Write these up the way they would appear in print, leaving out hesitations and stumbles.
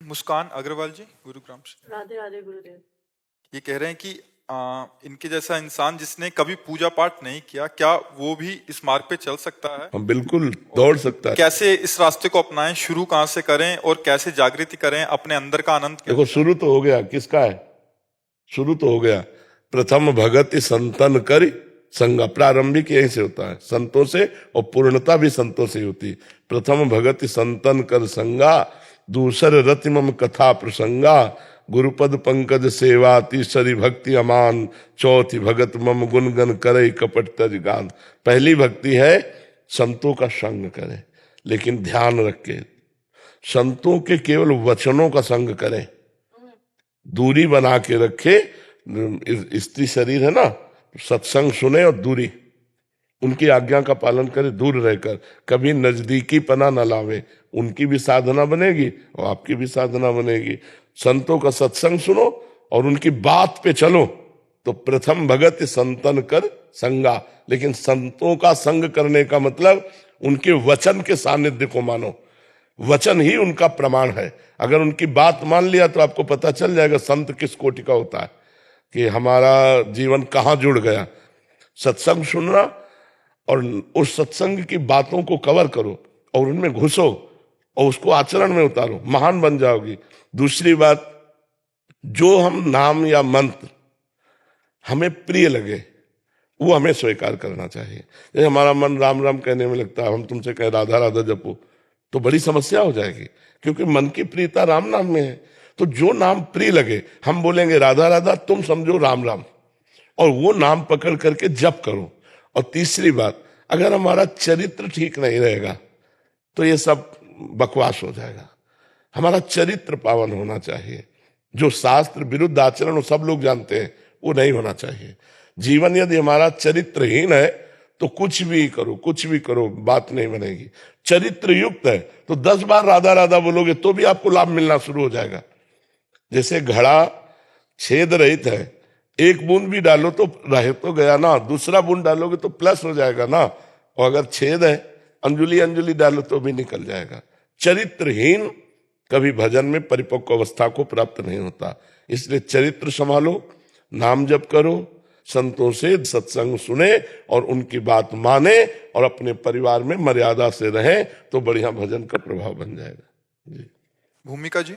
मुस्कान अग्रवाल जी गुरुग्राम से। राधे राधे गुरुदेव। ये कह रहे हैं कि इनके जैसा इंसान जिसने कभी पूजा पाठ नहीं किया, क्या वो भी इस मार्ग पे चल सकता है? हम बिल्कुल दौड़ सकता है। कैसे इस रास्ते को अपनाएं, शुरू कहाँ से करें और कैसे जागृति करें, अपने अंदर का आनंद देखो शुरू तो हो गया, किसका है? शुरू तो हो गया। प्रथम भगति संतन कर संगा, प्रारंभिक यहीं से होता है, संतों से, और पूर्णता भी संतों से होती है। प्रथम भगति संतन कर संगा, दूसर रति मम कथा प्रसंगा, गुरुपद पंकज सेवा, तीसरी भक्ति अमान, चौथी भगत मम गुणगन करे कपट तज गान। पहली भक्ति है संतों का संग करे, लेकिन ध्यान रखे संतों के केवल वचनों का संग करें, दूरी बना के रखे। स्त्री शरीर है ना, सत्संग सुने और दूरी, उनकी आज्ञा का पालन करे, दूर रहकर कभी नजदीकी पना न लावे। उनकी भी साधना बनेगी और आपकी भी साधना बनेगी। संतों का सत्संग सुनो और उनकी बात पे चलो, तो प्रथम भगत संतन कर संगा। लेकिन संतों का संग करने का मतलब उनके वचन के सानिध्य को मानो, वचन ही उनका प्रमाण है। अगर उनकी बात मान लिया तो आपको पता चल जाएगा संत किस कोटि का होता है, कि हमारा जीवन कहाँ जुड़ गया। सत्संग सुनना और उस सत्संग की बातों को कवर करो और उनमें घुसो और उसको आचरण में उतारो, महान बन जाओगी। दूसरी बात, जो हम नाम या मंत्र हमें प्रिय लगे वो हमें स्वीकार करना चाहिए। जैसे हमारा मन राम राम कहने में लगता है, हम तुमसे कहें राधा राधा जपो, तो बड़ी समस्या हो जाएगी, क्योंकि मन की प्रियता राम नाम में है। तो जो नाम प्रिय लगे, हम बोलेंगे राधा राधा, तुम समझो राम राम, और वो नाम पकड़ करके जप करो। और तीसरी बात, अगर हमारा चरित्र ठीक नहीं रहेगा तो ये सब बकवास हो जाएगा। हमारा चरित्र पावन होना चाहिए। जो शास्त्र विरुद्ध आचरण वो सब लोग जानते हैं, वो नहीं होना चाहिए। जीवन यदि हमारा चरित्रहीन है तो कुछ भी करो बात नहीं बनेगी। चरित्र युक्त है तो 10 बार राधा राधा बोलोगे तो भी आपको लाभ मिलना शुरू हो जाएगा। जैसे घड़ा छेद रहित है, एक बूंद भी डालो तो रह तो गया ना, दूसरा बूंद डालोगे तो प्लस हो जाएगा ना, और अगर छेद है अंजुली अंजुली डालो तो भी निकल जाएगा। चरित्रहीन कभी भजन में परिपक्व अवस्था को प्राप्त नहीं होता। इसलिए चरित्र संभालो, नाम जप करो, संतों से सत्संग सुने और उनकी बात माने, और अपने परिवार में मर्यादा से रहें तो बढ़िया भजन का प्रभाव बन जाएगा। जी। भूमिका जी।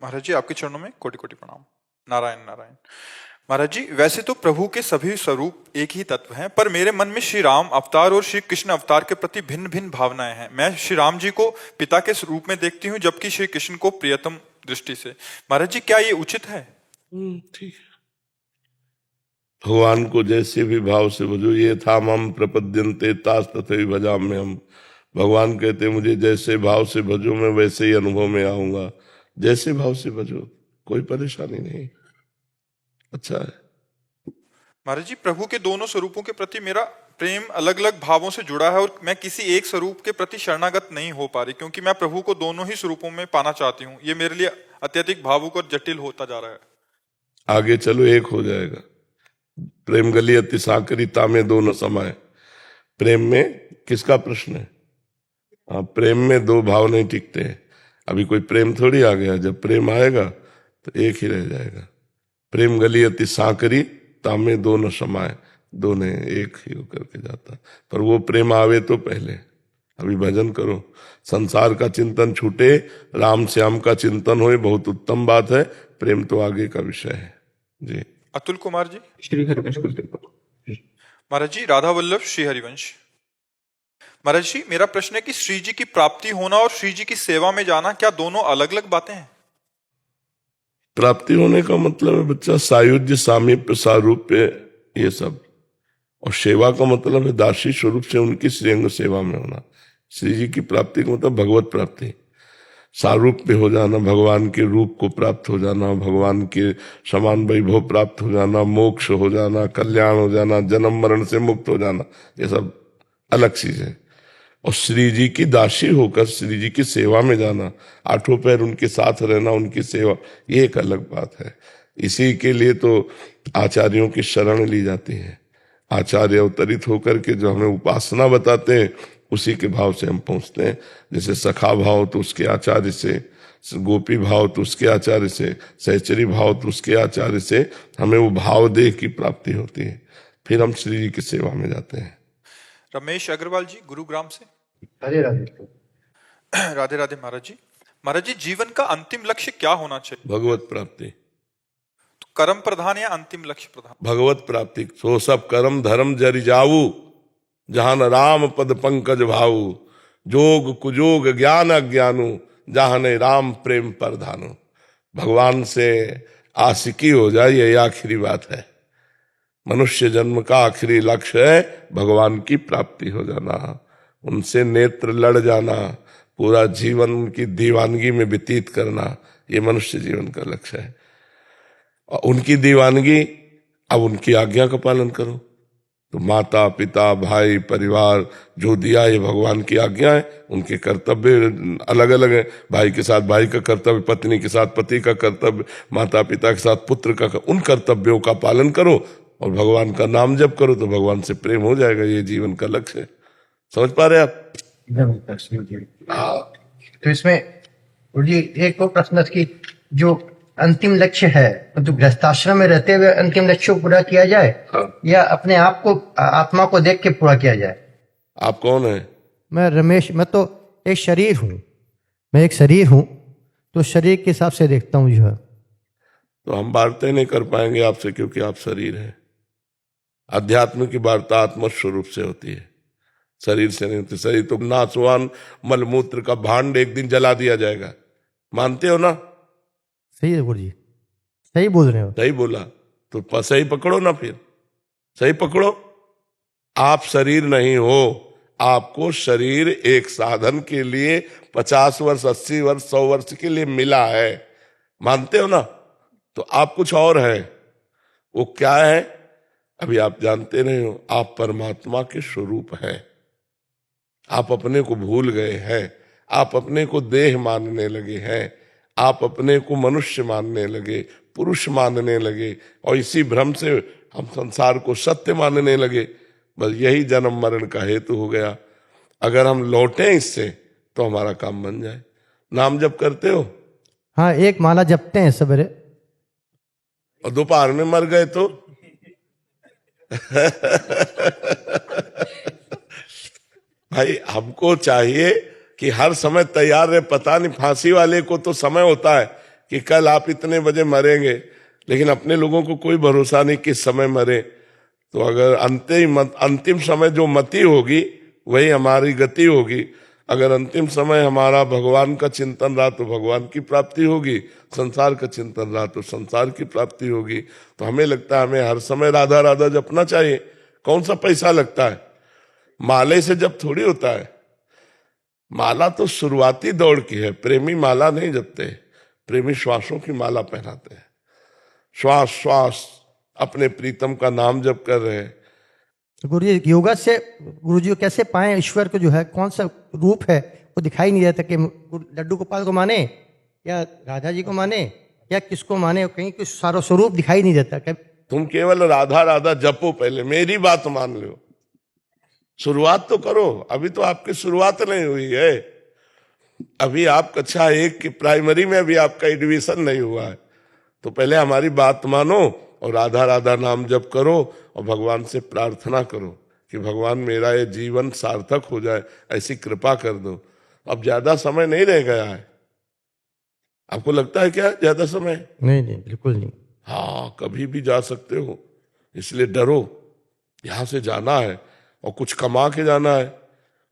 महाराज जी आपके चरणों में कोटि कोटि प्रणाम। नारायण नारायण। महाराज जी, वैसे तो प्रभु के सभी स्वरूप एक ही तत्व हैं, पर मेरे मन में श्री राम अवतार और श्री कृष्ण अवतार के प्रति भिन्न भिन्न भावनाएं हैं। मैं श्री राम जी को पिता के रूप में देखती हूँ, जबकि श्री कृष्ण को प्रियतम दृष्टि से। महाराज जी, क्या ये उचित है? ठीक है। भगवान को जैसे भी भाव से भजो, ये था मम प्रपद्यन्ते तास तथैव भजाम्य हम। भगवान कहते मुझे जैसे भाव से भजो, मैं वैसे ही अनुभव में आऊंगा। जैसे भाव से भजो, कोई परेशानी नहीं, अच्छा है। महाराज जी, प्रभु के दोनों स्वरूपों के प्रति मेरा प्रेम अलग अलग भावों से जुड़ा है, और मैं किसी एक स्वरूप के प्रति शरणागत नहीं हो पा रही, क्योंकि मैं प्रभु को दोनों ही स्वरूपों में पाना चाहती हूँ। ये मेरे लिए अत्यधिक भावुक और जटिल होता जा रहा है। आगे चलो, एक हो जाएगा। प्रेम गली अति साकरी तामे दो न समाये। प्रेम में किसका प्रश्न है? हाँ, प्रेम में दो भाव नहीं टिकते हैं। अभी कोई प्रेम थोड़ी आ गया, जब प्रेम आएगा तो एक ही रह जाएगा। प्रेम गली अति साकरी तामे दो न समाये, दोनों एक ही होकर के जाता। पर वो प्रेम आवे तो पहले। अभी भजन करो, संसार का चिंतन छूटे, राम श्याम का चिंतन होए, बहुत उत्तम बात है। प्रेम तो आगे का विषय है। जी। अतुल कुमार जी। श्री हरिवंश। महाराज जी, राधा वल्लभ श्री हरिवंश। महाराज जी, मेरा प्रश्न है कि श्री जी की प्राप्ति होना और श्री जी की सेवा में जाना, क्या दोनों अलग अलग बातें हैं? प्राप्ति होने का मतलब है बच्चा सायुज्य, सामीप्य, सारूप्य, ये सब। और सेवा का मतलब है दासी स्वरूप से उनकी श्रीअंग सेवा में होना। श्री जी की प्राप्ति का मतलब भगवत प्राप्ति, सारूप्य हो जाना, भगवान के रूप को प्राप्त हो जाना, भगवान के समान वैभव प्राप्त हो जाना, मोक्ष हो जाना, कल्याण हो जाना, जन्म मरण से मुक्त हो जाना, ये सब अलग चीज है। और श्री जी की दासी होकर श्री जी की सेवा में जाना, आठों पैर उनके साथ रहना, उनकी सेवा, ये एक अलग बात है। इसी के लिए तो आचार्यों की शरण ली जाती है। आचार्य अवतरित होकर के जो हमें उपासना बताते हैं उसी के भाव से हम पहुंचते हैं। जैसे सखा भाव तो उसके आचार्य से, गोपी भाव तो उसके आचार्य से, सहचरी भाव तो उसके आचार्य से हमें वो भाव देह की प्राप्ति होती है। फिर हम श्री जी की सेवा में जाते हैं। रमेश अग्रवाल जी गुरुग्राम से। हरे राधे। राधे राधे महाराज जी। महाराज जी, जीवन का अंतिम लक्ष्य क्या होना चाहिए? भगवत प्राप्ति। तो कर्म प्रधान या अंतिम लक्ष्य प्रधान? भगवत प्राप्ति। सो सब कर्म धर्म जरि जाऊ, जहान राम पद पंकज भाऊ। जोग कुजोग ज्ञान अज्ञानु, जहान राम प्रेम प्रधानु। भगवान से आशिकी हो जाए, यही आखिरी बात है। मनुष्य जन्म का आखिरी लक्ष्य है भगवान की प्राप्ति हो जाना, उनसे नेत्र लड़ जाना, पूरा जीवन उनकी दीवानगी में व्यतीत करना, ये मनुष्य जीवन का लक्ष्य है। और उनकी दीवानगी, अब उनकी आज्ञा का पालन करो। तो माता पिता भाई परिवार जो दिया, ये भगवान की आज्ञा है। उनके कर्तव्य अलग अलग है। भाई के साथ भाई का कर्तव्य, पत्नी के साथ पति का कर्तव्य, माता पिता के साथ पुत्र का, उन कर्तव्यों का पालन करो और भगवान का नाम जप करो, तो भगवान से प्रेम हो जाएगा। ये जीवन का लक्ष्य है। समझ पा रहे आप? तो इसमें गुरु जी एक और प्रश्न कि जो अंतिम लक्ष्य है, तो गृहस्थाश्रम में रहते हुए अंतिम लक्ष्य को पूरा किया जाए, या अपने आप को, आत्मा को देख के पूरा किया जाए? आप कौन है? मैं रमेश, मैं तो एक शरीर हूँ, मैं एक शरीर हूँ, तो शरीर के हिसाब से देखता हूँ जो है। तो हम वार्ता नहीं कर पाएंगे आपसे, क्योंकि आप शरीर हैं। अध्यात्म की वार्ता आत्म स्वरूप से होती है, शरीर से नहीं होती। शरीर तो नासवान मलमूत्र का भांड एक दिन जला दिया जाएगा, मानते हो ना? सही है गुरु जी, सही बोल रहे हो। सही बोला तो सही पकड़ो ना, फिर सही पकड़ो। आप शरीर नहीं हो, आपको शरीर एक साधन के लिए 50 वर्ष 80 वर्ष 100 वर्ष के लिए मिला है, मानते हो ना? तो आप कुछ और है। वो क्या है अभी आप जानते नहीं हो। आप परमात्मा के स्वरूप हैं। आप अपने को भूल गए हैं, आप अपने को देह मानने लगे हैं, आप अपने को मनुष्य मानने लगे, पुरुष मानने लगे, और इसी भ्रम से हम संसार को सत्य मानने लगे। बस यही जन्म मरण का हेतु हो गया। अगर हम लौटें इससे तो हमारा काम बन जाए। नाम जप करते हो? हाँ, एक माला जपते हैं सवेरे। और दोपहर में मर गए तो भाई हमको चाहिए कि हर समय तैयार रहे। पता नहीं, फांसी वाले को तो समय होता है कि कल आप इतने बजे मरेंगे, लेकिन अपने लोगों को कोई भरोसा नहीं किस समय मरे। तो अगर अंतिम समय जो मति होगी वही हमारी गति होगी। अगर अंतिम समय हमारा भगवान का चिंतन रहा तो भगवान की प्राप्ति होगी, संसार का चिंतन रहा तो संसार की प्राप्ति होगी। तो हमें लगता है हमें हर समय राधा राधा जपना चाहिए। कौन सा पैसा लगता है? माले से जब थोड़ी होता है। माला तो शुरुआती दौड़ की है। प्रेमी माला नहीं जपते, प्रेमी श्वासों की माला पहनाते हैं। श्वास श्वास अपने प्रीतम का नाम जप कर रहे हैं। तो गुरु जी, योगा से गुरु जी कैसे पाए ईश्वर को, जो है कौन सा रूप है वो दिखाई नहीं देता। कि लड्डू गोपाल को माने या राधा जी को माने या किसको माने, कहीं कुछ सारा स्वरूप दिखाई नहीं देता। तुम केवल राधा राधा जपो, पहले मेरी बात मान लो, शुरुआत तो करो। अभी तो आपकी शुरुआत नहीं हुई है। अभी आप कक्षा 1 की प्राइमरी में अभी आपका एडमिशन नहीं हुआ है। तो पहले हमारी बात मानो और राधा राधा नाम जप करो और भगवान से प्रार्थना करो कि भगवान मेरा ये जीवन सार्थक हो जाए, ऐसी कृपा कर दो। अब ज्यादा समय नहीं रह गया है। आपको लगता है क्या ज्यादा समय? नहीं नहीं, बिल्कुल नहीं। हाँ, कभी भी जा सकते हो, इसलिए डरो। यहां से जाना है और कुछ कमा के जाना है।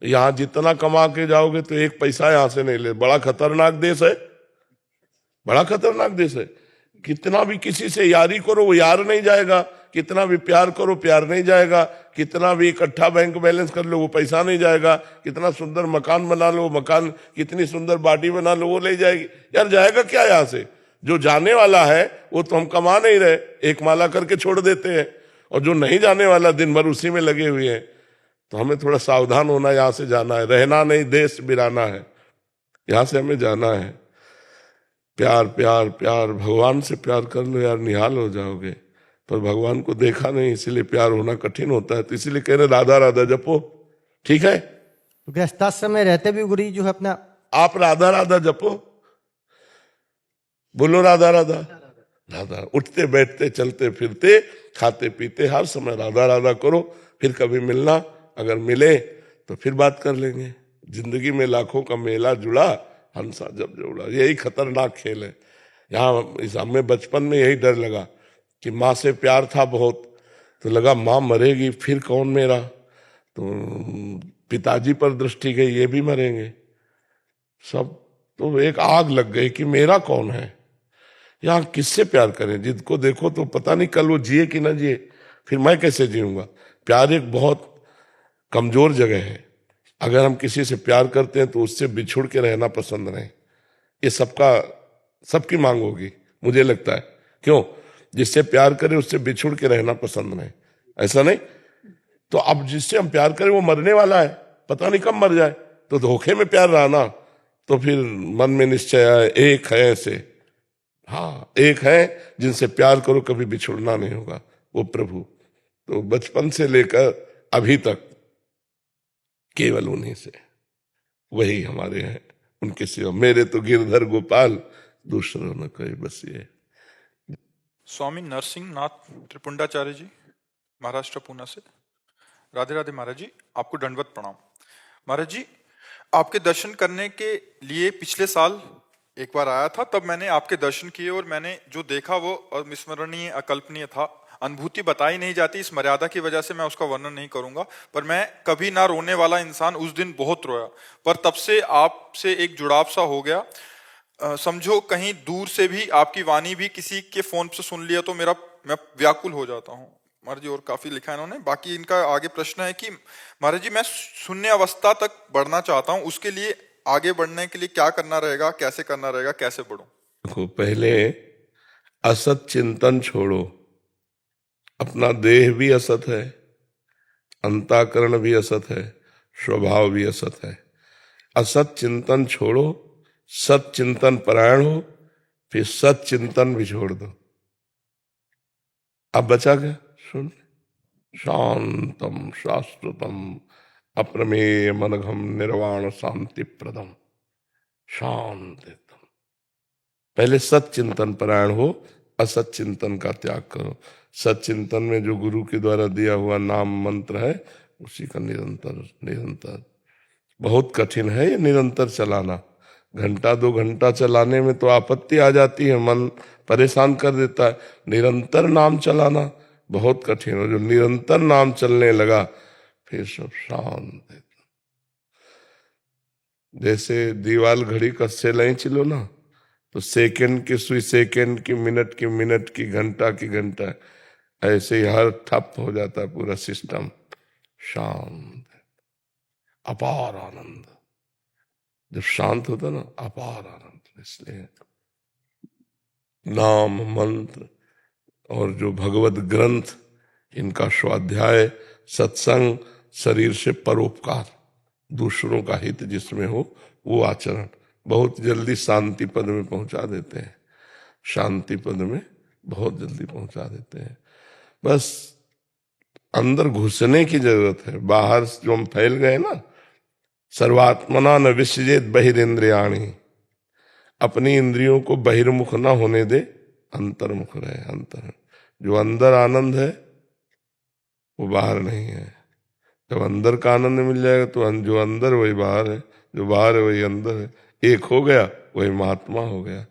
यहां जितना कमा के जाओगे तो एक पैसा यहां से नहीं ले। बड़ा खतरनाक देश है, बड़ा खतरनाक देश है। कितना भी किसी से यारी करो वो यार नहीं जाएगा, कितना भी प्यार करो प्यार नहीं जाएगा, कितना भी इकट्ठा बैंक बैलेंस कर लो वो पैसा नहीं जाएगा, कितना सुंदर मकान बना लो, मकान कितनी सुंदर बाटी बना लो वो ले जाएगी। यार जाएगा क्या यहाँ से? जो जाने वाला है वो तो हम कमा नहीं रहे, एक माला करके छोड़ देते हैं। और जो नहीं जाने वाला दिन भर उसी में लगे हुए हैं। तो हमें थोड़ा सावधान होना, यहाँ से जाना है, रहना नहीं, देश बिराना है। यहाँ से हमें जाना है। प्यार प्यार प्यार, भगवान से प्यार कर लो यार, निहाल हो जाओगे। पर भगवान को देखा नहीं, इसीलिए प्यार होना कठिन होता है। तो इसीलिए कह रहे राधा राधा जपो, ठीक है? तो गृहस्थाश्रम में रहते भी गुरु जी जो है अपना आप राधा राधा जपो, बोलो राधा राधा राधा, उठते बैठते चलते फिरते खाते पीते हर समय राधा राधा करो। फिर कभी मिलना, अगर मिले तो फिर बात कर लेंगे। जिंदगी में लाखों का मेला जुड़ा, हंसा जब जोड़ा, यही खतरनाक खेल है। यहाँ इस हमें बचपन में यही डर लगा कि माँ से प्यार था बहुत, तो लगा माँ मरेगी फिर कौन मेरा, तो पिताजी पर दृष्टि गई, ये भी मरेंगे सब। तो एक आग लग गई कि मेरा कौन है, यहाँ किससे प्यार करें, जिसको देखो तो पता नहीं कल वो जिए कि ना जिए, फिर मैं कैसे जीऊंगा। प्यार एक बहुत कमजोर जगह है। अगर हम किसी से प्यार करते हैं तो उससे बिछुड़ के रहना पसंद नहीं, ये सबकी मांग होगी मुझे लगता है। क्यों? जिससे प्यार करे उससे बिछुड़ के रहना पसंद नहीं, ऐसा नहीं? तो अब जिससे हम प्यार करें वो मरने वाला है, पता नहीं कब मर जाए, तो धोखे में प्यार रहा ना, तो फिर मन में निश्चय है एक है ऐसे, हाँ एक है जिनसे प्यार करो कभी बिछुड़ना नहीं होगा, वो प्रभु। तो बचपन से लेकर अभी तक केवल उन्हीं से, वही हमारे हैं, उनके सिवा मेरे तो गिरधर गोपाल, दूसरों न कोई बस ये। स्वामी नरसिंह नाथ त्रिपुंडाचार्य जी, महाराष्ट्र पूना से। राधे राधे महाराज जी, आपको दंडवत प्रणाम। महाराज जी, आपके दर्शन करने के लिए पिछले साल एक बार आया था, तब मैंने आपके दर्शन किए और मैंने जो देखा वो अविस्मरणीय अकल्पनीय था। अनुभूति बताई नहीं जाती, इस मर्यादा की वजह से मैं उसका वर्णन नहीं करूंगा, पर मैं कभी ना रोने वाला इंसान उस दिन बहुत रोया, पर तब से आपसे एक जुड़ाव सा हो गया। समझो कहीं दूर से भी आपकी वाणी भी किसी के फोन से सुन लिया तो मैं व्याकुल हो जाता हूँ महाराज जी। और काफी लिखा है इन्होंने। बाकी इनका आगे प्रश्न है कि महाराज जी, मैं शून्य अवस्था तक बढ़ना चाहता हूँ, उसके लिए आगे बढ़ने के लिए क्या करना रहेगा, कैसे करना रहेगा, कैसे बढ़ूं? देखो, पहले असत चिंतन छोड़ो। अपना देह भी असत है, अंतःकरण भी असत है, स्वभाव भी असत है। असत चिंतन छोड़ो, सत चिंतन परायण हो, फिर सत चिंतन भी छोड़ दो। अब बचा गया, सुन, शांतम शाश्वतम अप्रमेय मनघम निर्वाण शांति प्रदम, शांत एकदम। पहले सत चिंतन परायण हो, असत चिंतन का त्याग करो। सत चिंतन में जो गुरु के द्वारा दिया हुआ नाम मंत्र है, उसी का निरंतर निरंतर, बहुत कठिन है ये निरंतर चलाना। घंटा 2 घंटा चलाने में तो आपत्ति आ जाती है, मन परेशान कर देता है। निरंतर नाम चलाना बहुत कठिन है। जो निरंतर नाम चलने लगा फिर सब शांत। जैसे दीवाल घड़ी कस्से नहीं चिलो ना, तो सेकंड की सुई सेकंड की, मिनट की, घंटा की घंटा, ऐसे ही हर ठप हो जाता है पूरा सिस्टम। शांत, अपार आनंद। जब शांत होता ना, अपार आनंद। इसलिए नाम मंत्र और जो भगवत ग्रंथ, इनका स्वाध्याय, सत्संग, शरीर से परोपकार, दूसरों का हित जिसमें हो वो आचरण बहुत जल्दी शांति पद में पहुंचा देते हैं। शांति पद में बहुत जल्दी पहुंचा देते हैं। बस अंदर घुसने की जरूरत है। बाहर जो हम फैल गए ना, सर्वात्मना न विसृजेत बहिरेंद्रियाणि, अपनी इंद्रियों को बहिर्मुख न होने दे, अंतर्मुख रहे। अंतर, जो अंदर आनंद है वो बाहर नहीं है। जब अंदर का आनंद मिल जाएगा तो जो अंदर वही बाहर है, जो बाहर है वही अंदर है। एक हो गया वही महात्मा हो गया।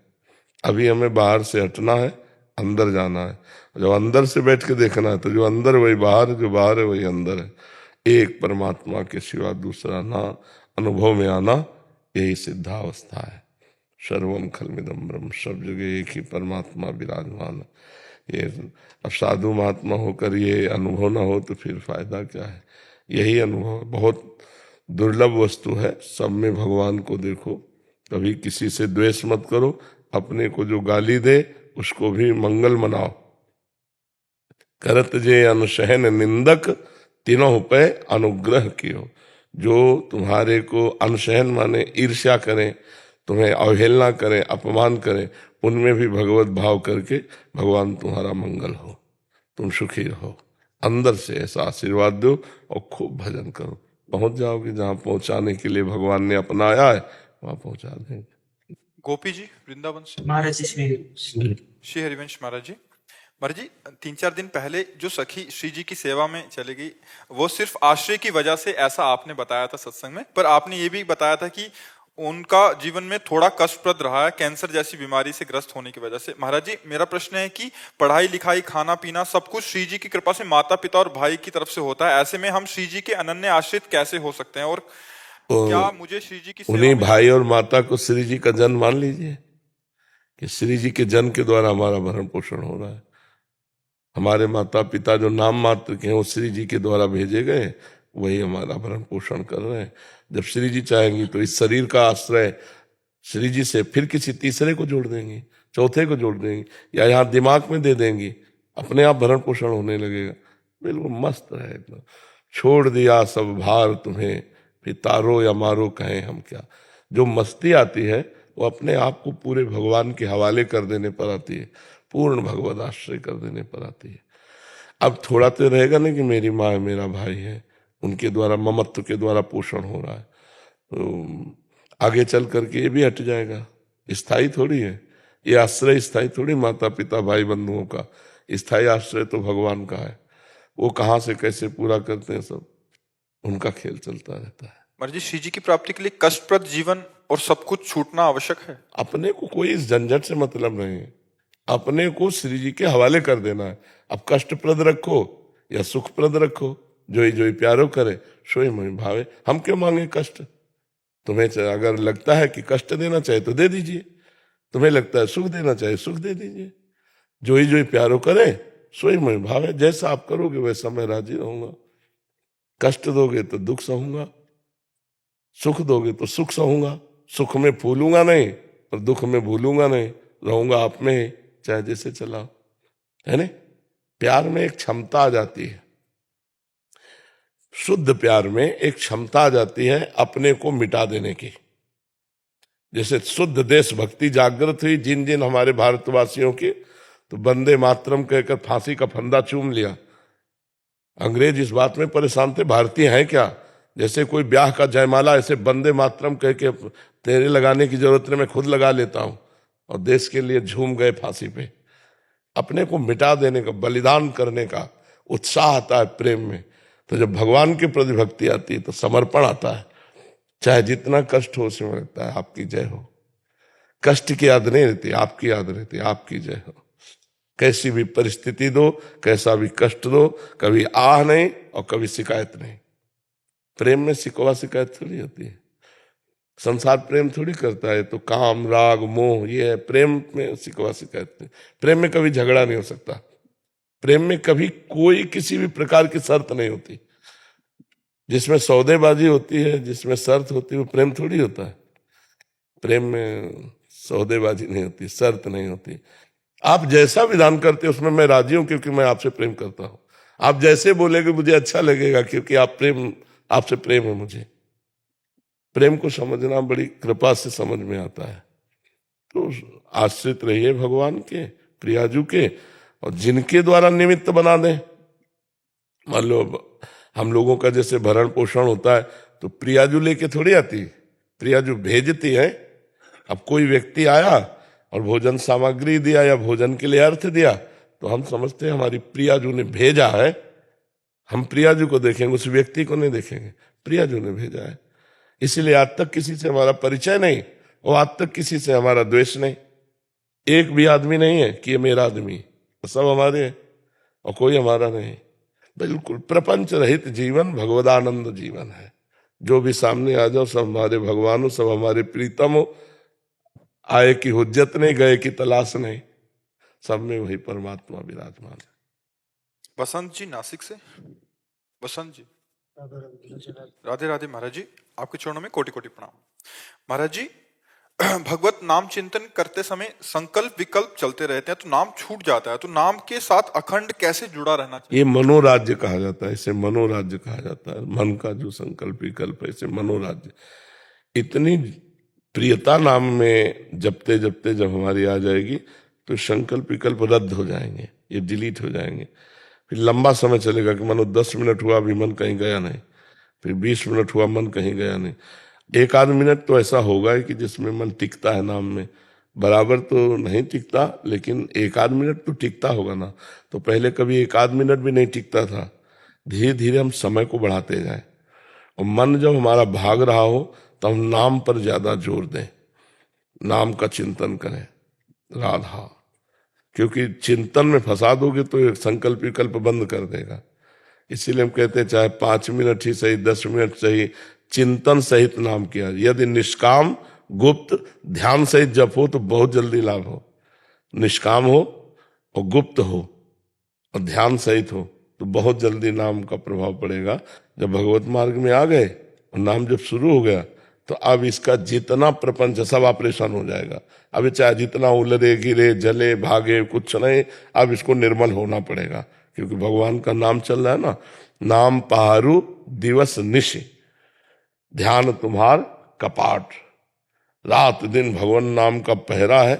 अभी हमें बाहर से हटना है, अंदर जाना है। जब अंदर से बैठ के देखना है तो जो अंदर वही बाहर है, जो बाहर है वही अंदर है। एक परमात्मा के सिवा दूसरा ना अनुभव में आना, यही सिद्धावस्था है। सर्वम खलमिदम ब्रह्म, सब जगह एक ही परमात्मा विराजमान है। ये अब साधु महात्मा होकर ये अनुभव ना हो तो फिर फायदा क्या है। यही अनुभव बहुत दुर्लभ वस्तु है। सब में भगवान को देखो, कभी किसी से द्वेष मत करो। अपने को जो गाली दे उसको भी मंगल मनाओ। करत जे अनुसहन निंदक, तीनों पे अनुग्रह कियो। जो तुम्हारे को अनुसहन माने ईर्ष्या करें, तुम्हें अवहेलना करें, अपमान करें, उनमें भी भगवत भाव करके भगवान तुम्हारा मंगल हो, तुम सुखी रहो। अंदर से ऐसा आशीर्वाद दो और खूब भजन करो, पहुंच जाओगे जहां पहुंचाने के लिए भगवान ने अपनाया है, वहां पहुंचा देंगे। गोपी जी वृंदावन से। महाराज जी श्री हरिवंश महाराज जी। महाराज जी 3-4 दिन पहले जो सखी श्री जी की सेवा में चली गई, वो सिर्फ आश्रय की वजह से, ऐसा आपने बताया था सत्संग में, पर आपने ये भी बताया था कि उनका जीवन में थोड़ा कष्टप्रद रहा है कैंसर जैसी बीमारी से ग्रस्त होने की वजह से। महाराज जी मेरा प्रश्न है कि पढ़ाई लिखाई खाना पीना सब कुछ श्री जी की कृपा से माता पिता और भाई की तरफ से होता है, ऐसे में हम श्री जी के अनन्य आश्रित कैसे हो सकते हैं? और क्या मुझे श्री जी की सेवा उन्हीं में- भाई और माता को श्री जी का जन्म मान लीजिए कि श्री जी के जन्म के द्वारा हमारा भरण पोषण हो रहा है। हमारे माता पिता जो नाम मात्र के हैं वो श्री जी के द्वारा भेजे गए, वही हमारा भरण पोषण कर रहे हैं। जब श्री जी चाहेंगी तो इस शरीर का आश्रय श्री जी से फिर किसी तीसरे को जोड़ देंगी, चौथे को जोड़ देंगी, या यहाँ दिमाग में दे देंगी, अपने आप भरण पोषण होने लगेगा। बिल्कुल मस्त है एकदम। छोड़ दिया सब भार तुम्हें, फिर तारो या मारो कहें हम क्या। जो मस्ती आती है वो अपने आप को पूरे भगवान के हवाले कर देने पर आती है, पूर्ण भगवत आश्रय कर देने पर आती है। अब थोड़ा तो रहेगा ना कि मेरी माँ है, मेरा भाई है, उनके द्वारा ममत्व के द्वारा पोषण हो रहा है, तो आगे चल करके ये भी हट जाएगा। स्थायी थोड़ी है ये आश्रय, स्थायी थोड़ी माता पिता भाई बंधुओं का। स्थायी आश्रय तो भगवान का है, वो कहाँ से कैसे पूरा करते हैं सब उनका खेल चलता रहता है। महाराज जी श्री जी की प्राप्ति के लिए कष्टप्रद जीवन और सब कुछ छूटना आवश्यक है। अपने को कोई इस झंझट से मतलब नहीं है, अपने को श्री जी के हवाले कर देना है। अब कष्टप्रद रखो या सुखप्रद रखो, जोई जोई प्यारो करे सोई मोहि भावे। हम क्यों मांगे कष्ट? तुम्हें अगर लगता है कि कष्ट देना चाहे तो दे दीजिए, तुम्हें लगता है सुख देना चाहे सुख दे दीजिए। जोई जोई प्यारो करे सोई मोहि भावे। जैसा आप करोगे वैसा मैं राजी रहूंगा। कष्ट दोगे तो दुख सहूंगा, सुख दोगे तो सुख सहूंगा। सुख में फूलूंगा नहीं और दुख में भूलूंगा नहीं, रहूंगा आप में ही, चाहे जैसे चलाओ, है ना। प्यार में एक क्षमता आ जाती है, शुद्ध प्यार में एक क्षमता आ जाती है अपने को मिटा देने की। जैसे शुद्ध देशभक्ति जागृत हुई जिन जिन हमारे भारतवासियों की, तो वंदे मातरम कहकर फांसी का फंदा चूम लिया। अंग्रेज इस बात में परेशान थे, भारतीय हैं क्या? जैसे कोई ब्याह का जयमाला ऐसे वंदे मातरम कह के तेरे लगाने की जरूरत नहीं, मैं खुद लगा लेता हूं, और देश के लिए झूम गए फांसी पे। अपने को मिटा देने का, बलिदान करने का उत्साह आता है प्रेम में। तो जब भगवान के प्रति भक्ति आती है तो समर्पण आता है, चाहे जितना कष्ट हो उसमें लगता है आपकी जय हो। कष्ट की याद नहीं रहती, आपकी याद रहती है, आपकी जय हो। कैसी भी परिस्थिति दो, कैसा भी कष्ट दो, कभी आह नहीं और कभी शिकायत नहीं। प्रेम में शिकवा शिकायत थोड़ी होती है। संसार प्रेम थोड़ी करता है, तो काम राग मोह ये है। प्रेम में शिकवा शिकायत नहीं। प्रेम में कभी झगड़ा नहीं हो सकता। प्रेम में कभी कोई किसी भी प्रकार की शर्त नहीं होती। जिसमें सौदेबाजी होती है, जिसमें शर्त होती है, वो प्रेम थोड़ी होता है। प्रेम में सौदेबाजी नहीं होती, शर्त नहीं होती। आप जैसा विधान करते उसमें मैं राजी हूं, क्योंकि मैं आपसे प्रेम करता हूं। आप जैसे बोलेंगे मुझे अच्छा लगेगा, क्योंकि आपसे प्रेम है मुझे। प्रेम को समझना बड़ी कृपा से समझ में आता है। तो आश्रित रहिए भगवान के, प्रियाजू के, और जिनके द्वारा निमित्त बना दें। मान लो हम लोगों का जैसे भरण पोषण होता है, तो प्रियाजू लेके थोड़ी आती, प्रियाजू भेजती है। अब कोई व्यक्ति आया और भोजन सामग्री दिया या भोजन के लिए अर्थ दिया, तो हम समझते हैं हमारी प्रियाजू ने भेजा है। हम प्रियाजू को देखेंगे, उस व्यक्ति को नहीं देखेंगे। प्रियाजू ने भेजा है, इसीलिए आज तक किसी से हमारा परिचय नहीं, और आज तक किसी से हमारा द्वेष नहीं। एक भी आदमी नहीं है कि ये मेरा आदमी, सब हमारे हैं और कोई हमारा नहीं। बिल्कुल प्रपंच रहित जीवन भगवदानंद जीवन है। जो भी सामने आ जाओ सब हमारे भगवान हो, सब हमारे प्रीतम हो। आए की हुज्जत नहीं, गए की तलाश नहीं, सब में वही परमात्मा विराजमान है। बसंत जी नासिक से। बसंत जी राधे राधे। महाराज जी आपके चरणों में कोटि कोटि प्रणाम। महाराज जी भगवत नाम चिंतन करते समय संकल्प विकल्प चलते रहते हैं, तो नाम छूट जाता है, तो नाम के साथ अखंड कैसे जुड़ा रहना चाहिए? ये मनोराज्य कहा जाता है, इसे मनोराज्य कहा जाता है। मन का जो संकल्प विकल्प है, इसे मनोराज्य। इतनी प्रियता नाम में जपते जपते जब हमारी आ जाएगी, तो संकल्प विकल्प रद्द हो जाएंगे, ये डिलीट हो जाएंगे। फिर लंबा समय चलेगा कि मानो 10 मिनट हुआ, अभी मन कहीं गया नहीं। फिर 20 मिनट हुआ, मन कहीं गया नहीं। एक आध मिनट तो ऐसा होगा कि जिसमें मन टिकता है नाम में, बराबर तो नहीं टिकता, लेकिन एक आध मिनट तो टिकता होगा ना। तो पहले कभी एक आध मिनट भी नहीं टिकता था। धीरे धीरे हम समय को बढ़ाते जाएं, और मन जब हमारा भाग रहा हो तो हम नाम पर ज्यादा जोर दें, नाम का चिंतन करें, राधा। क्योंकि चिंतन में फंसा दोगे तो एक संकल्प विकल्प बंद कर देगा। इसीलिए हम कहते हैं चाहे 5 मिनट ही सही, 10 मिनट सही, चिंतन सहित नाम किया। यदि निष्काम गुप्त ध्यान सहित जप हो तो बहुत जल्दी लाभ हो। निष्काम हो और गुप्त हो और ध्यान सहित हो तो बहुत जल्दी नाम का प्रभाव पड़ेगा। जब भगवत मार्ग में आ गए और नाम जब शुरू हो गया तो अब इसका जितना प्रपंच सब ऑपरेशन हो जाएगा। अब चाहे जितना उलरे गिरे जले भागे कुछ नहीं, अब इसको निर्मल होना पड़ेगा, क्योंकि भगवान का नाम चल रहा है ना। नाम पहारू दिवस निशि, ध्यान तुम्हार कपाट। रात दिन भगवान नाम का पहरा है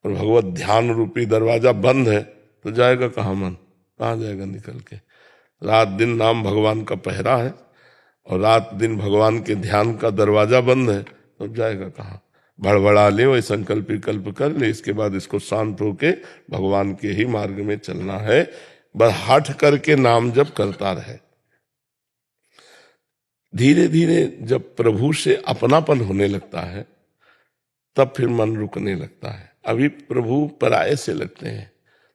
और भगवत ध्यान रूपी दरवाजा बंद है तो जाएगा कहाँ मन, कहाँ जाएगा निकल के। रात दिन नाम भगवान का पहरा है और रात दिन भगवान के ध्यान का दरवाजा बंद है तो जाएगा कहाँ। बड़बड़ा ले, वही संकल्प विकल्प कर ले, इसके बाद इसको शांत होके भगवान के ही मार्ग में चलना है। बस हट करके नाम जप करता रहे। धीरे धीरे जब प्रभु से अपनापन होने लगता है तब फिर मन रुकने लगता है। अभी प्रभु पराये से लगते हैं,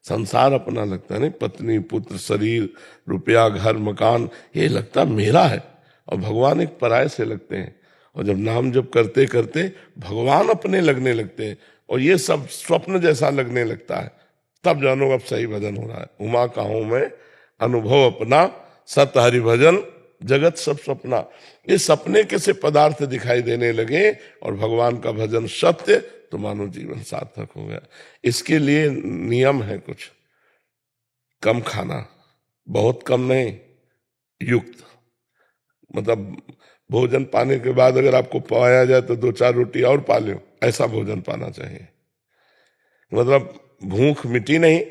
संसार अपना लगता है, नहीं पत्नी पुत्र शरीर रुपया घर मकान ये लगता मेरा है, और भगवान एक पराये से लगते हैं। और जब नाम जप करते करते भगवान अपने लगने लगते हैं और ये सब स्वप्न जैसा लगने लगता है, तब जानो अब सही भजन हो रहा है। उमा का हूं मैं अनुभव अपना, सत हरि भजन जगत सब सपना। ये सपने कैसे पदार्थ दिखाई देने लगे और भगवान का भजन सत्य, तो मानो जीवन सार्थक हो गया। इसके लिए नियम है कुछ, कम खाना, बहुत कम नहीं, युक्त। मतलब भोजन पाने के बाद अगर आपको पाया जाए तो 2-4 रोटी और पा लो, ऐसा भोजन पाना चाहिए। मतलब भूख मिटी नहीं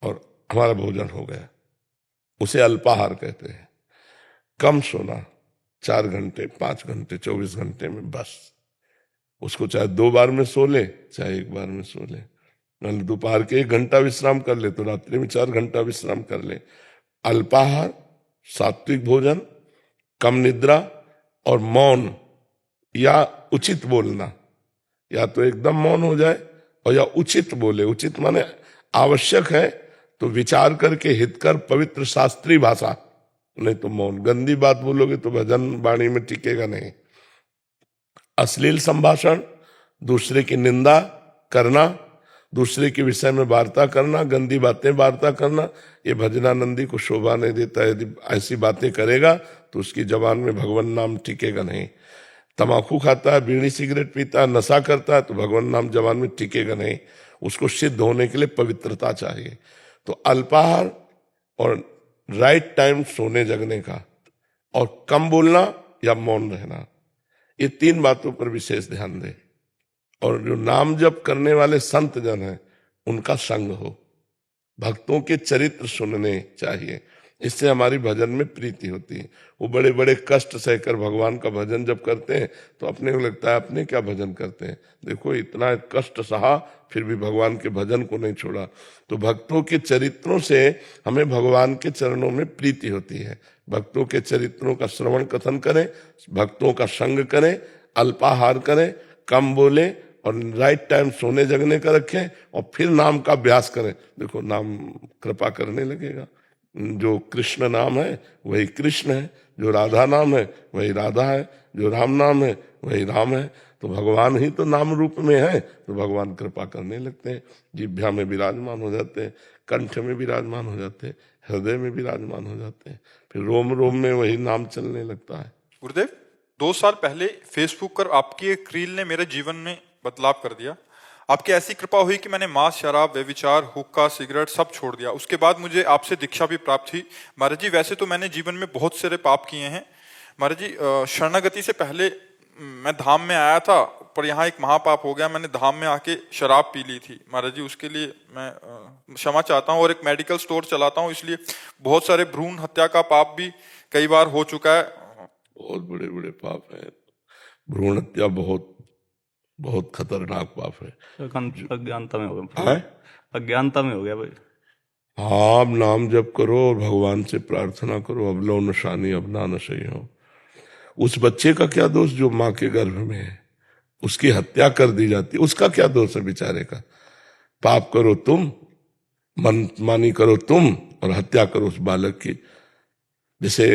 और हमारा भोजन हो गया, उसे अल्पाहार कहते हैं। कम सोना, 4 घंटे 5 घंटे 24 घंटे में बस। उसको चाहे 2 बार में सो ले चाहे 1 बार में सो ले। दोपहर के 1 घंटा विश्राम कर ले तो रात्रि में 4 घंटा विश्राम कर ले। अल्पाहार, सात्विक भोजन, कम निद्रा और मौन या उचित बोलना। या तो एकदम मौन हो जाए और या उचित बोले। उचित माने आवश्यक है तो विचार करके हितकर पवित्र शास्त्रीय भाषा, नहीं तो मौन। गंदी बात बोलोगे तो भजन वाणी में टिकेगा नहीं। अश्लील संभाषण, दूसरे की निंदा करना, दूसरे के विषय में वार्ता करना, गंदी बातें वार्ता करना, ये भजनानंदी को शोभा नहीं देता। यदि ऐसी बातें करेगा तो उसकी जबान में भगवान नाम टिकेगा नहीं। तमाकू खाता है, बीड़ी सिगरेट पीता है, नशा करता है तो भगवान नाम जबान में टिकेगा नहीं। उसको सिद्ध होने के लिए पवित्रता चाहिए। तो अल्पाहार और राइट टाइम सोने जगने का, और कम बोलना या मौन रहना, ये 3 बातों पर विशेष ध्यान दें। और जो नाम जप करने वाले संत जन हैं उनका संग हो, भक्तों के चरित्र सुनने चाहिए, इससे हमारी भजन में प्रीति होती है। वो बड़े बड़े कष्ट सहकर भगवान का भजन जब करते हैं तो अपने को लगता है अपने क्या भजन करते हैं, देखो इतना कष्ट सहा फिर भी भगवान के भजन को नहीं छोड़ा। तो भक्तों के चरित्रों से हमें भगवान के चरणों में प्रीति होती है। भक्तों के चरित्रों का श्रवण कथन करें, भक्तों का संग करें, अल्पाहार करें, कम बोले और राइट टाइम सोने जगने का रखें, और फिर नाम का अभ्यास करें। देखो नाम कृपा करने लगेगा। जो कृष्ण नाम है वही कृष्ण है, जो राधा नाम है वही राधा है, जो राम नाम है वही राम है। तो भगवान ही तो नाम रूप में है, तो भगवान कृपा करने लगते हैं। जिह्वा में विराजमान हो जाते हैं, कंठ में विराजमान हो जाते हैं, हृदय में विराजमान हो जाते हैं, फिर रोम रोम में वही नाम चलने लगता है। गुरुदेव, 2 साल पहले फेसबुक पर आपकी एक रील ने मेरे जीवन में बदलाव कर दिया। आपकी ऐसी कृपा हुई कि मैंने मांस, शराब, व्यभिचार, हुक्का, सिगरेट सब छोड़ दिया। उसके बाद मुझे आपसे दीक्षा भी प्राप्त हुई। महाराज जी, वैसे तो मैंने जीवन में बहुत सारे पाप किए हैं महाराज जी। शरणागति से पहले मैं धाम में आया था, पर यहाँ एक महापाप हो गया। मैंने धाम में आके शराब पी ली थी महाराज जी, उसके लिए मैं क्षमा चाहता हूँ। और एक मेडिकल स्टोर चलाता हूँ, इसलिए बहुत सारे भ्रूण हत्या का पाप भी कई बार हो चुका है। बहुत बड़े बड़े पाप है। भ्रूण हत्या बहुत बहुत खतरनाक पाप है। अज्ञानता में हो गया, हैं? अज्ञानता में हो गया भाई। हाँ, आप नाम जप करो और भगवान से प्रार्थना करो, अब लो नशानी अब ना नशई हो। उस बच्चे का क्या दोष जो माँ के गर्भ में है, उसकी हत्या कर दी जाती है, उसका क्या दोष है बेचारे का। पाप करो तुम, मन मानी करो तुम, और हत्या करो उस बालक की। जैसे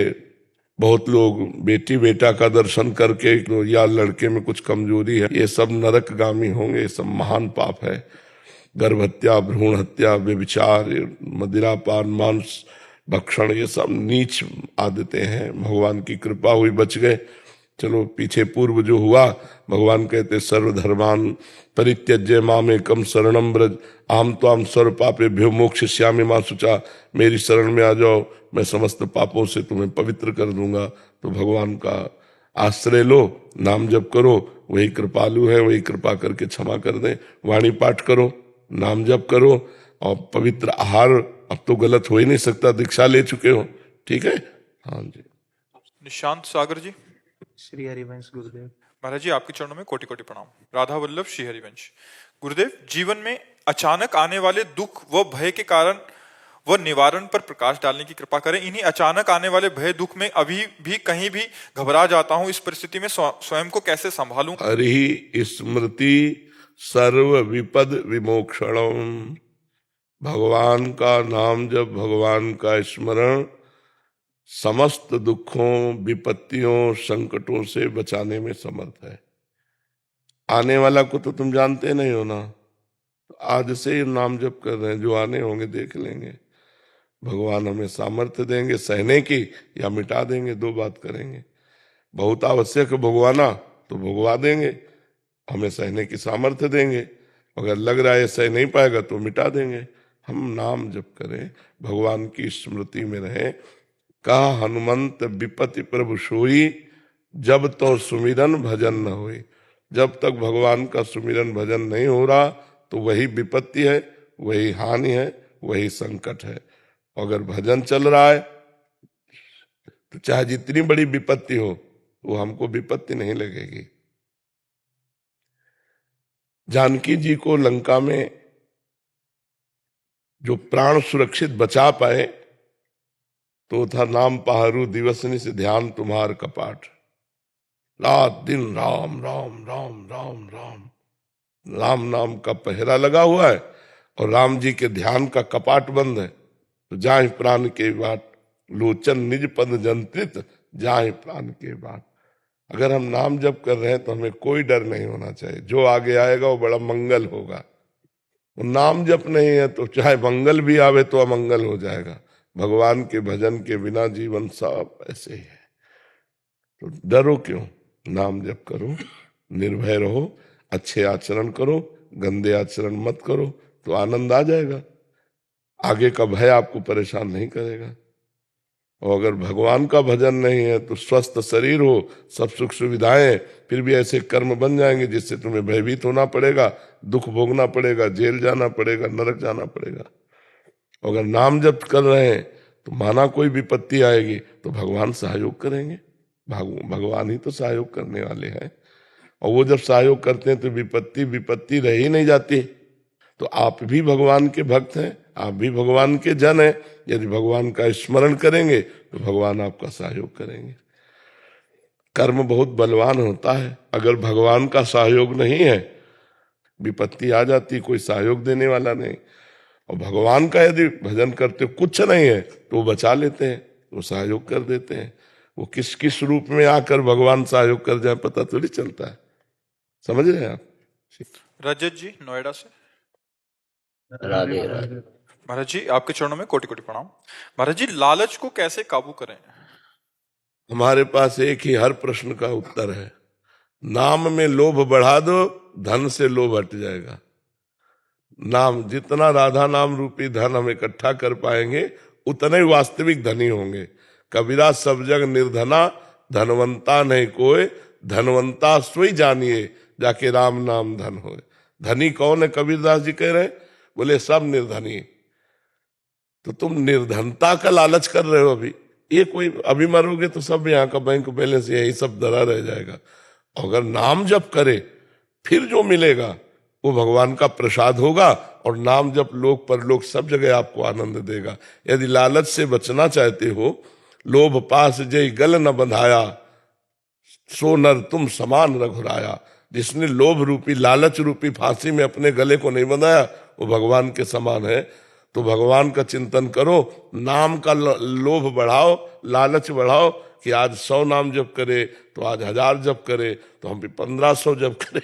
बहुत लोग बेटी बेटा का दर्शन करके या लड़के में कुछ कमजोरी है, ये सब नरकगामी होंगे, ये सब महान पाप है। गर्भ हत्या, भ्रूण हत्या, व्यभिचार, मदिरापान, मांस भक्षण, ये सब नीच आदतें हैं। भगवान की कृपा हुई बच गए। चलो पीछे पूर्व जो हुआ, भगवान कहते सर्वधर्मान परित्यज्य मामेकम शरणम ब्रज आम त्वाम सर्व पापेभ्यो मोक्षयिष्यामि मा शुचा। मेरी शरण में आ जाओ, मैं समस्त पापों से तुम्हें पवित्र कर दूंगा। तो भगवान का आश्रय लो, नाम जप करो, वही कृपालु है, वही कृपा करके क्षमा कर दे। वाणी पाठ करो, नाम जप करो, और पवित्र आहार अब तो गलत हो ही नहीं सकता, दीक्षा ले चुके हो, ठीक है। हाँ जी। निशांत सागर जी। श्री हरिवंश गुरुदेव। महाराज जी आपके चरणों में कोटि कोटि प्रणाम। राधा वल्लभ श्री हरिवंश। गुरुदेव, जीवन में अचानक आने वाले दुख व भय के कारण व निवारण पर प्रकाश डालने की कृपा करें। इन्हीं अचानक आने वाले भय दुख में अभी भी कहीं भी घबरा जाता हूं, इस परिस्थिति में स्वयं को कैसे संभालूं। हरि स्मृति सर्व विपद विमोक्षणम। भगवान का नाम जब, भगवान का स्मरण समस्त दुखों, विपत्तियों, संकटों से बचाने में समर्थ है। आने वाला को तो तुम जानते नहीं हो ना, तो आज से ही नाम जप कर रहे हैं, जो आने होंगे देख लेंगे। भगवान हमें सामर्थ्य देंगे सहने की, या मिटा देंगे, दो बात करेंगे। बहुत आवश्यक भगवाना तो भगवा देंगे, हमें सहने की सामर्थ्य देंगे। अगर लग रहा है सह नहीं पाएगा तो मिटा देंगे। हम नाम जप करें, भगवान की स्मृति में रहें। कहा हनुमंत विपत्ति प्रभु सोई, जब तो सुमिरन भजन न होई। जब तक भगवान का सुमिरन भजन नहीं हो रहा तो वही विपत्ति है, वही हानि है, वही संकट है। अगर भजन चल रहा है तो चाहे जितनी बड़ी विपत्ति हो, वो हमको विपत्ति नहीं लगेगी। जानकी जी को लंका में जो प्राण सुरक्षित बचा पाए तो था नाम पहारू दिवसनी से ध्यान तुम्हार कपाट। रात दिन राम राम राम राम राम राम नाम का पहरा लगा हुआ है, और राम जी के ध्यान का कपाट बंद है। तो जाहि प्राण के बाट लोचन निज पद जंत्रित, जाहि प्राण के बाट। अगर हम नाम जप कर रहे हैं तो हमें कोई डर नहीं होना चाहिए। जो आगे आएगा वो बड़ा मंगल होगा। वो नाम जप नहीं है तो चाहे मंगल भी आवे तो अमंगल हो जाएगा। भगवान के भजन के बिना जीवन सब ऐसे ही है। तो डरो क्यों, नाम जप करो, निर्भय रहो, अच्छे आचरण करो, गंदे आचरण मत करो, तो आनंद आ जाएगा। आगे का भय आपको परेशान नहीं करेगा। और अगर भगवान का भजन नहीं है तो स्वस्थ शरीर हो, सब सुख सुविधाएं, फिर भी ऐसे कर्म बन जाएंगे जिससे तुम्हें भयभीत होना पड़ेगा, दुख भोगना पड़ेगा, जेल जाना पड़ेगा, नरक जाना पड़ेगा। अगर नाम जप कर रहे हैं तो माना कोई विपत्ति आएगी तो भगवान सहयोग करेंगे। भगवान ही तो सहयोग करने वाले हैं। और वो जब सहयोग करते हैं तो विपत्ति रह ही नहीं जाती। तो आप भी भगवान के भक्त हैं, आप भी भगवान के जन हैं। यदि भगवान का स्मरण करेंगे तो भगवान आपका सहयोग करेंगे। कर्म बहुत बलवान होता है। अगर भगवान का सहयोग नहीं है, विपत्ति आ जाती, कोई सहयोग देने वाला नहीं। और भगवान का यदि भजन करते कुछ नहीं है तो वो बचा लेते हैं, वो सहयोग कर देते हैं। वो किस किस रूप में आकर भगवान सहयोग कर जाए पता तो नहीं चलता है। समझ रहे हैं आप। रजत जी नोएडा से। राधे राधे। महाराज जी आपके चरणों में कोटि कोटि प्रणाम। महाराज जी, लालच को कैसे काबू करें। हमारे पास एक ही हर प्रश्न का उत्तर है। नाम में लोभ बढ़ा दो, धन से लोभ हट जाएगा। नाम, जितना राधा नाम रूपी धन हम इकट्ठा कर पाएंगे उतने ही वास्तविक धनी होंगे। कबीरा सब जग निर्धना, धनवंता नहीं कोई, धनवंता सोई जानिए, जाके राम नाम धन होए। धनी कौन है कबीरदास जी कह रहे हैं, बोले सब निर्धनी। तो तुम निर्धनता का लालच कर रहे हो अभी। ये कोई अभी मरोगे तो सब यहाँ का बैंक बैलेंस यही सब धरा रह जाएगा। अगर नाम जप करे फिर जो मिलेगा वो भगवान का प्रसाद होगा, और नाम जप लोक परलोक सब जगह आपको आनंद देगा। यदि लालच से बचना चाहते हो, लोभ पास जय गल न बंधाया, सो नर तुम समान रघुराया। जिसने लोभ रूपी लालच रूपी फांसी में अपने गले को नहीं बंधाया वो भगवान के समान है। तो भगवान का चिंतन करो, नाम का लोभ बढ़ाओ, लालच बढ़ाओ कि आज 100 नाम जप करे तो आज 1000 जप करे तो हम भी 1500 जप करें।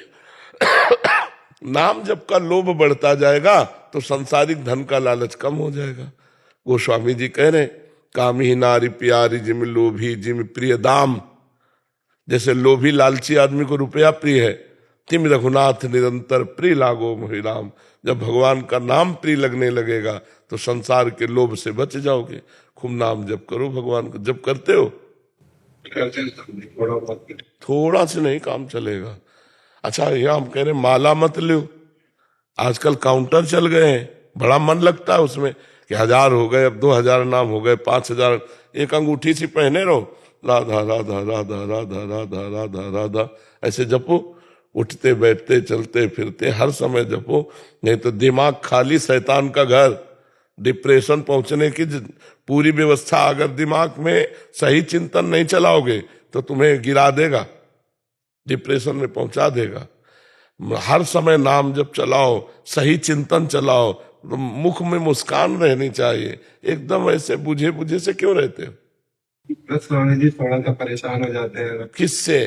नाम जप का लोभ बढ़ता जाएगा तो सांसारिक धन का लालच कम हो जाएगा। गोस्वामी जी कह रहे, कामी नारी प्यारी जिम लोभी जिम प्रिय दाम। जैसे लोभी लालची आदमी को रुपया प्रिय है, तिम रघुनाथ निरंतर प्रिय लागो मोहि राम। जब भगवान का नाम प्रिय लगने लगेगा तो संसार के लोभ से बच जाओगे। खूब नाम जप करो भगवान को। जप करते हो? थोड़ा से नहीं काम चलेगा। अच्छा, ये हम कह रहे माला मत लो, आजकल काउंटर चल गए हैं, बड़ा मन लगता है उसमें कि 1000 हो गए, अब 2000 नाम हो गए, 5000। एक अंगूठी सी पहने रहो, राधा राधा राधा राधा राधा राधा राधा ऐसे जपो, उठते बैठते चलते फिरते हर समय जपो। नहीं तो दिमाग खाली शैतान का घर, डिप्रेशन पहुंचने की पूरी व्यवस्था। अगर दिमाग में सही चिंतन नहीं चलाओगे तो तुम्हें गिरा देगा, डिप्रेशन में पहुंचा देगा। हर समय नाम जब चलाओ, सही चिंतन चलाओ, तो मुख में मुस्कान रहनी चाहिए। एकदम ऐसे बुझे बुझे से क्यों रहते हो? बस स्वामी जी थोड़ा सा परेशान हो जाते हैं। किससे?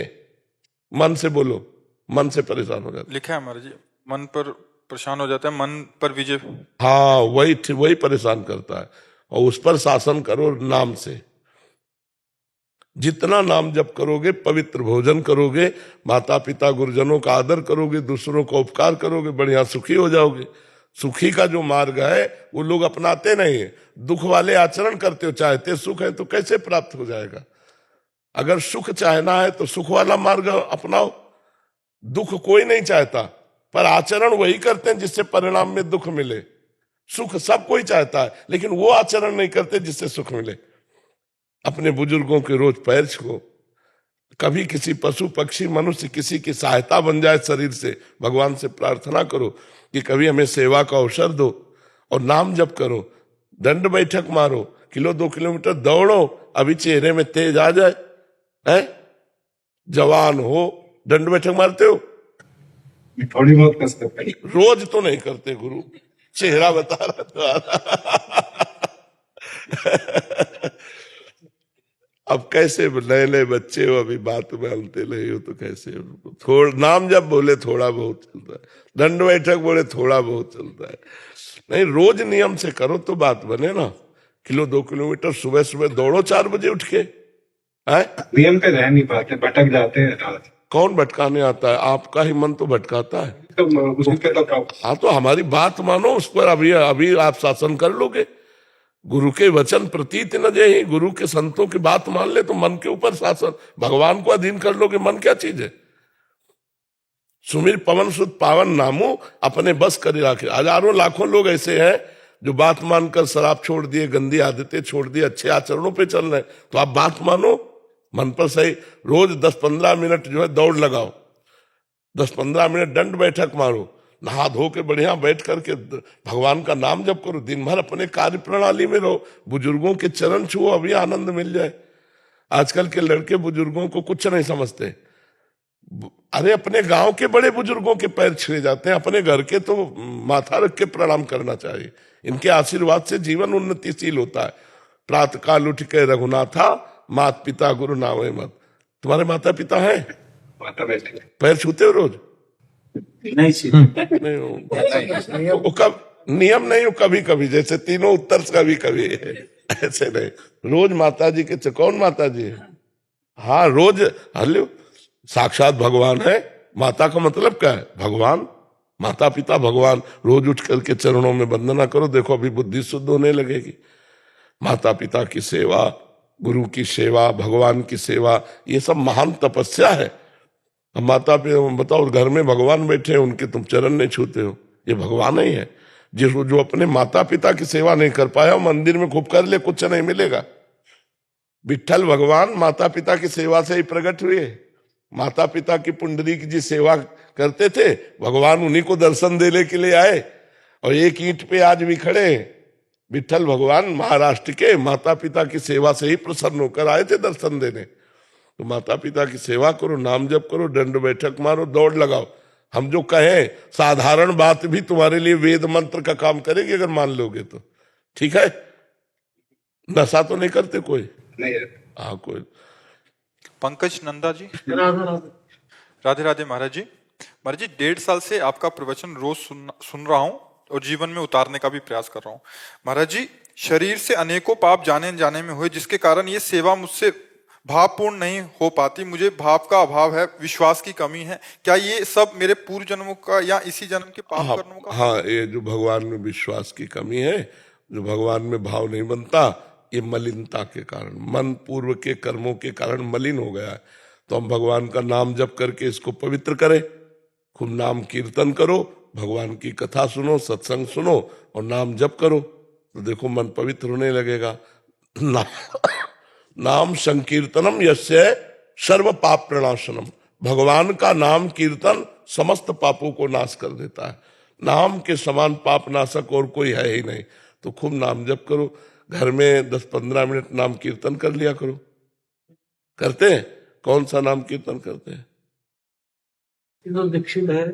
मन से बोलो, मन से परेशान हो जाते। लिखा है महाराज जी, मन पर परेशान हो जाता है, मन पर विजय। हाँ, वही परेशान करता है। और उस पर शासन करो नाम से। जितना नाम जप करोगे, पवित्र भोजन करोगे, माता पिता गुरुजनों का आदर करोगे, दूसरों का उपकार करोगे, बढ़िया सुखी हो जाओगे। सुखी का जो मार्ग है वो लोग अपनाते नहीं है, दुख वाले आचरण करते हो। चाहते सुख है तो कैसे प्राप्त हो जाएगा? अगर सुख चाहना है तो सुख वाला मार्ग अपनाओ। दुख कोई नहीं चाहता, पर आचरण वही करते हैं जिससे परिणाम में दुख मिले। सुख सब कोई चाहता है, लेकिन वो आचरण नहीं करते जिससे सुख मिले। अपने बुजुर्गों के रोज पैर छुओ, कभी किसी पशु पक्षी मनुष्य किसी की सहायता बन जाए शरीर से, भगवान से प्रार्थना करो कि कभी हमें सेवा का अवसर दो। और नाम जप करो, दंड बैठक मारो, 1-2 किलोमीटर दौड़ो, अभी चेहरे में तेज आ जाए। है जवान हो, दंड बैठक मारते हो? थोड़ी बहुत कसरत करी। रोज तो नहीं करते गुरु, चेहरा बता रहा था। अब कैसे नए नए बच्चे हो, अभी बात मानते नहीं हो तो कैसे? थोड़ा नाम जब बोले थोड़ा बहुत चलता है, दंड बैठक बोले थोड़ा बहुत चलता है। नहीं, रोज नियम से करो तो बात बने ना। 1-2 किलोमीटर सुबह सुबह दौड़ो 4 बजे उठ के। है नियम पे रह नहीं पाते, भटक जाते हैं। कौन भटकाने आता है? आपका ही मन तो भटकाता है। तो उसी पे तो हाँ, तो हमारी बात मानो, उस पर अभी आप शासन कर लोगे। गुरु के वचन प्रतीत न जय, गुरु के संतों की बात मान ले तो मन के ऊपर शासन, भगवान को अधीन कर लोगे। मन क्या चीज है? सुमिर पवन सुत पावन नामो, अपने बस कर राखे। हजारों लाखों लोग ऐसे हैं जो बात मानकर शराब छोड़ दिए, गंदी आदतें छोड़ दी, अच्छे आचरणों पे चल रहे। तो आप बात मानो, मन पर सही। रोज 10-15 मिनट जो है दौड़ लगाओ, 10-15 मिनट दंड बैठक मारो, नहा धो के बढ़िया बैठ करके भगवान का नाम जप करो। दिन भर अपने कार्य प्रणाली में रहो, बुजुर्गों के चरण छुओ, अभी आनंद मिल जाए। आजकल के लड़के बुजुर्गों को कुछ नहीं समझते। अरे अपने गांव के बड़े बुजुर्गों के पैर छुए जाते हैं, अपने घर के तो माथा रख के प्रणाम करना चाहिए। इनके आशीर्वाद से जीवन उन्नतिशील होता है। प्रातः काल उठ के रघुनाथा, माता पिता गुरु नावे मत। तुम्हारे माता पिता हैं? माता बैठे पैर छूते हो रोज? नहीं नहीं हो। वो कब नियम नहीं हो, कभी कभी, जैसे तीनों उत्तर कभी कभी है, ऐसे नहीं। रोज माता जी के कौन माता जी है? हाँ, रोज हल्लो, साक्षात भगवान है। माता का मतलब क्या है? भगवान, माता पिता भगवान। रोज उठ करके चरणों में वंदना करो, देखो अभी बुद्धि शुद्ध होने लगेगी। माता पिता की सेवा, गुरु की सेवा, भगवान की सेवा, ये सब महान तपस्या है। अब माता पिता बताओ, घर में भगवान बैठे हैं, उनके तुम चरण नहीं छूते हो, ये भगवान ही है। जो अपने माता पिता की सेवा नहीं कर पाया, मंदिर में खूब कर ले, कुछ नहीं मिलेगा। विट्ठल भगवान माता पिता की सेवा से ही प्रकट हुए। माता पिता की पुंडरीक जी सेवा करते थे, भगवान उन्हीं को दर्शन देने के लिए आए और एक ईंट पे आज भी खड़े हैं। विट्ठल भगवान महाराष्ट्र के माता पिता की सेवा से ही प्रसन्न होकर आए थे दर्शन देने। तो माता पिता की सेवा करो, नाम जप करो, दंड बैठक मारो, दौड़ लगाओ। हम जो कहें साधारण बात भी तुम्हारे लिए वेद मंत्र का काम करेगी अगर मान लोगे तो। ठीक है, नशा तो नहीं करते कोई? नहीं है। हाँ कोई। पंकज नंदा जी, राधे राधे महाराज जी। महाराज जी 1.5 साल से आपका प्रवचन रोज सुन रहा हूँ और जीवन में उतारने का भी प्रयास कर रहा हूँ। महाराज जी, शरीर से अनेकों पाप जाने जाने में हुए, जिसके कारण ये सेवा मुझसे भावपूर्ण नहीं हो पाती। मुझे भाव का अभाव है, विश्वास की कमी है। क्या ये सब मेरे पूर्व जन्मों का या इसी जन्म के पाप कर्मों का? हाँ, ये जो भगवान में विश्वास की कमी है, जो भगवान में भाव नहीं बनता, ये मलिनता के कारण, मन पूर्व के कर्मों के कारण मलिन हो गया है। तो हम भगवान का नाम जप करके इसको पवित्र करें। खूब नाम कीर्तन करो, भगवान की कथा सुनो, सत्संग सुनो और नाम जप करो, तो देखो मन पवित्र होने लगेगा। नाम संकीर्तनम यस्य सर्व पाप प्रणाशनम। भगवान का नाम कीर्तन समस्त पापों को नाश कर देता है। नाम के समान पाप नाशक और कोई है ही नहीं। तो खूब नाम जप करो, घर में 10-15 मिनट नाम कीर्तन कर लिया करो। करते हैं? कौन सा नाम कीर्तन करते हैं? जो दीक्षित है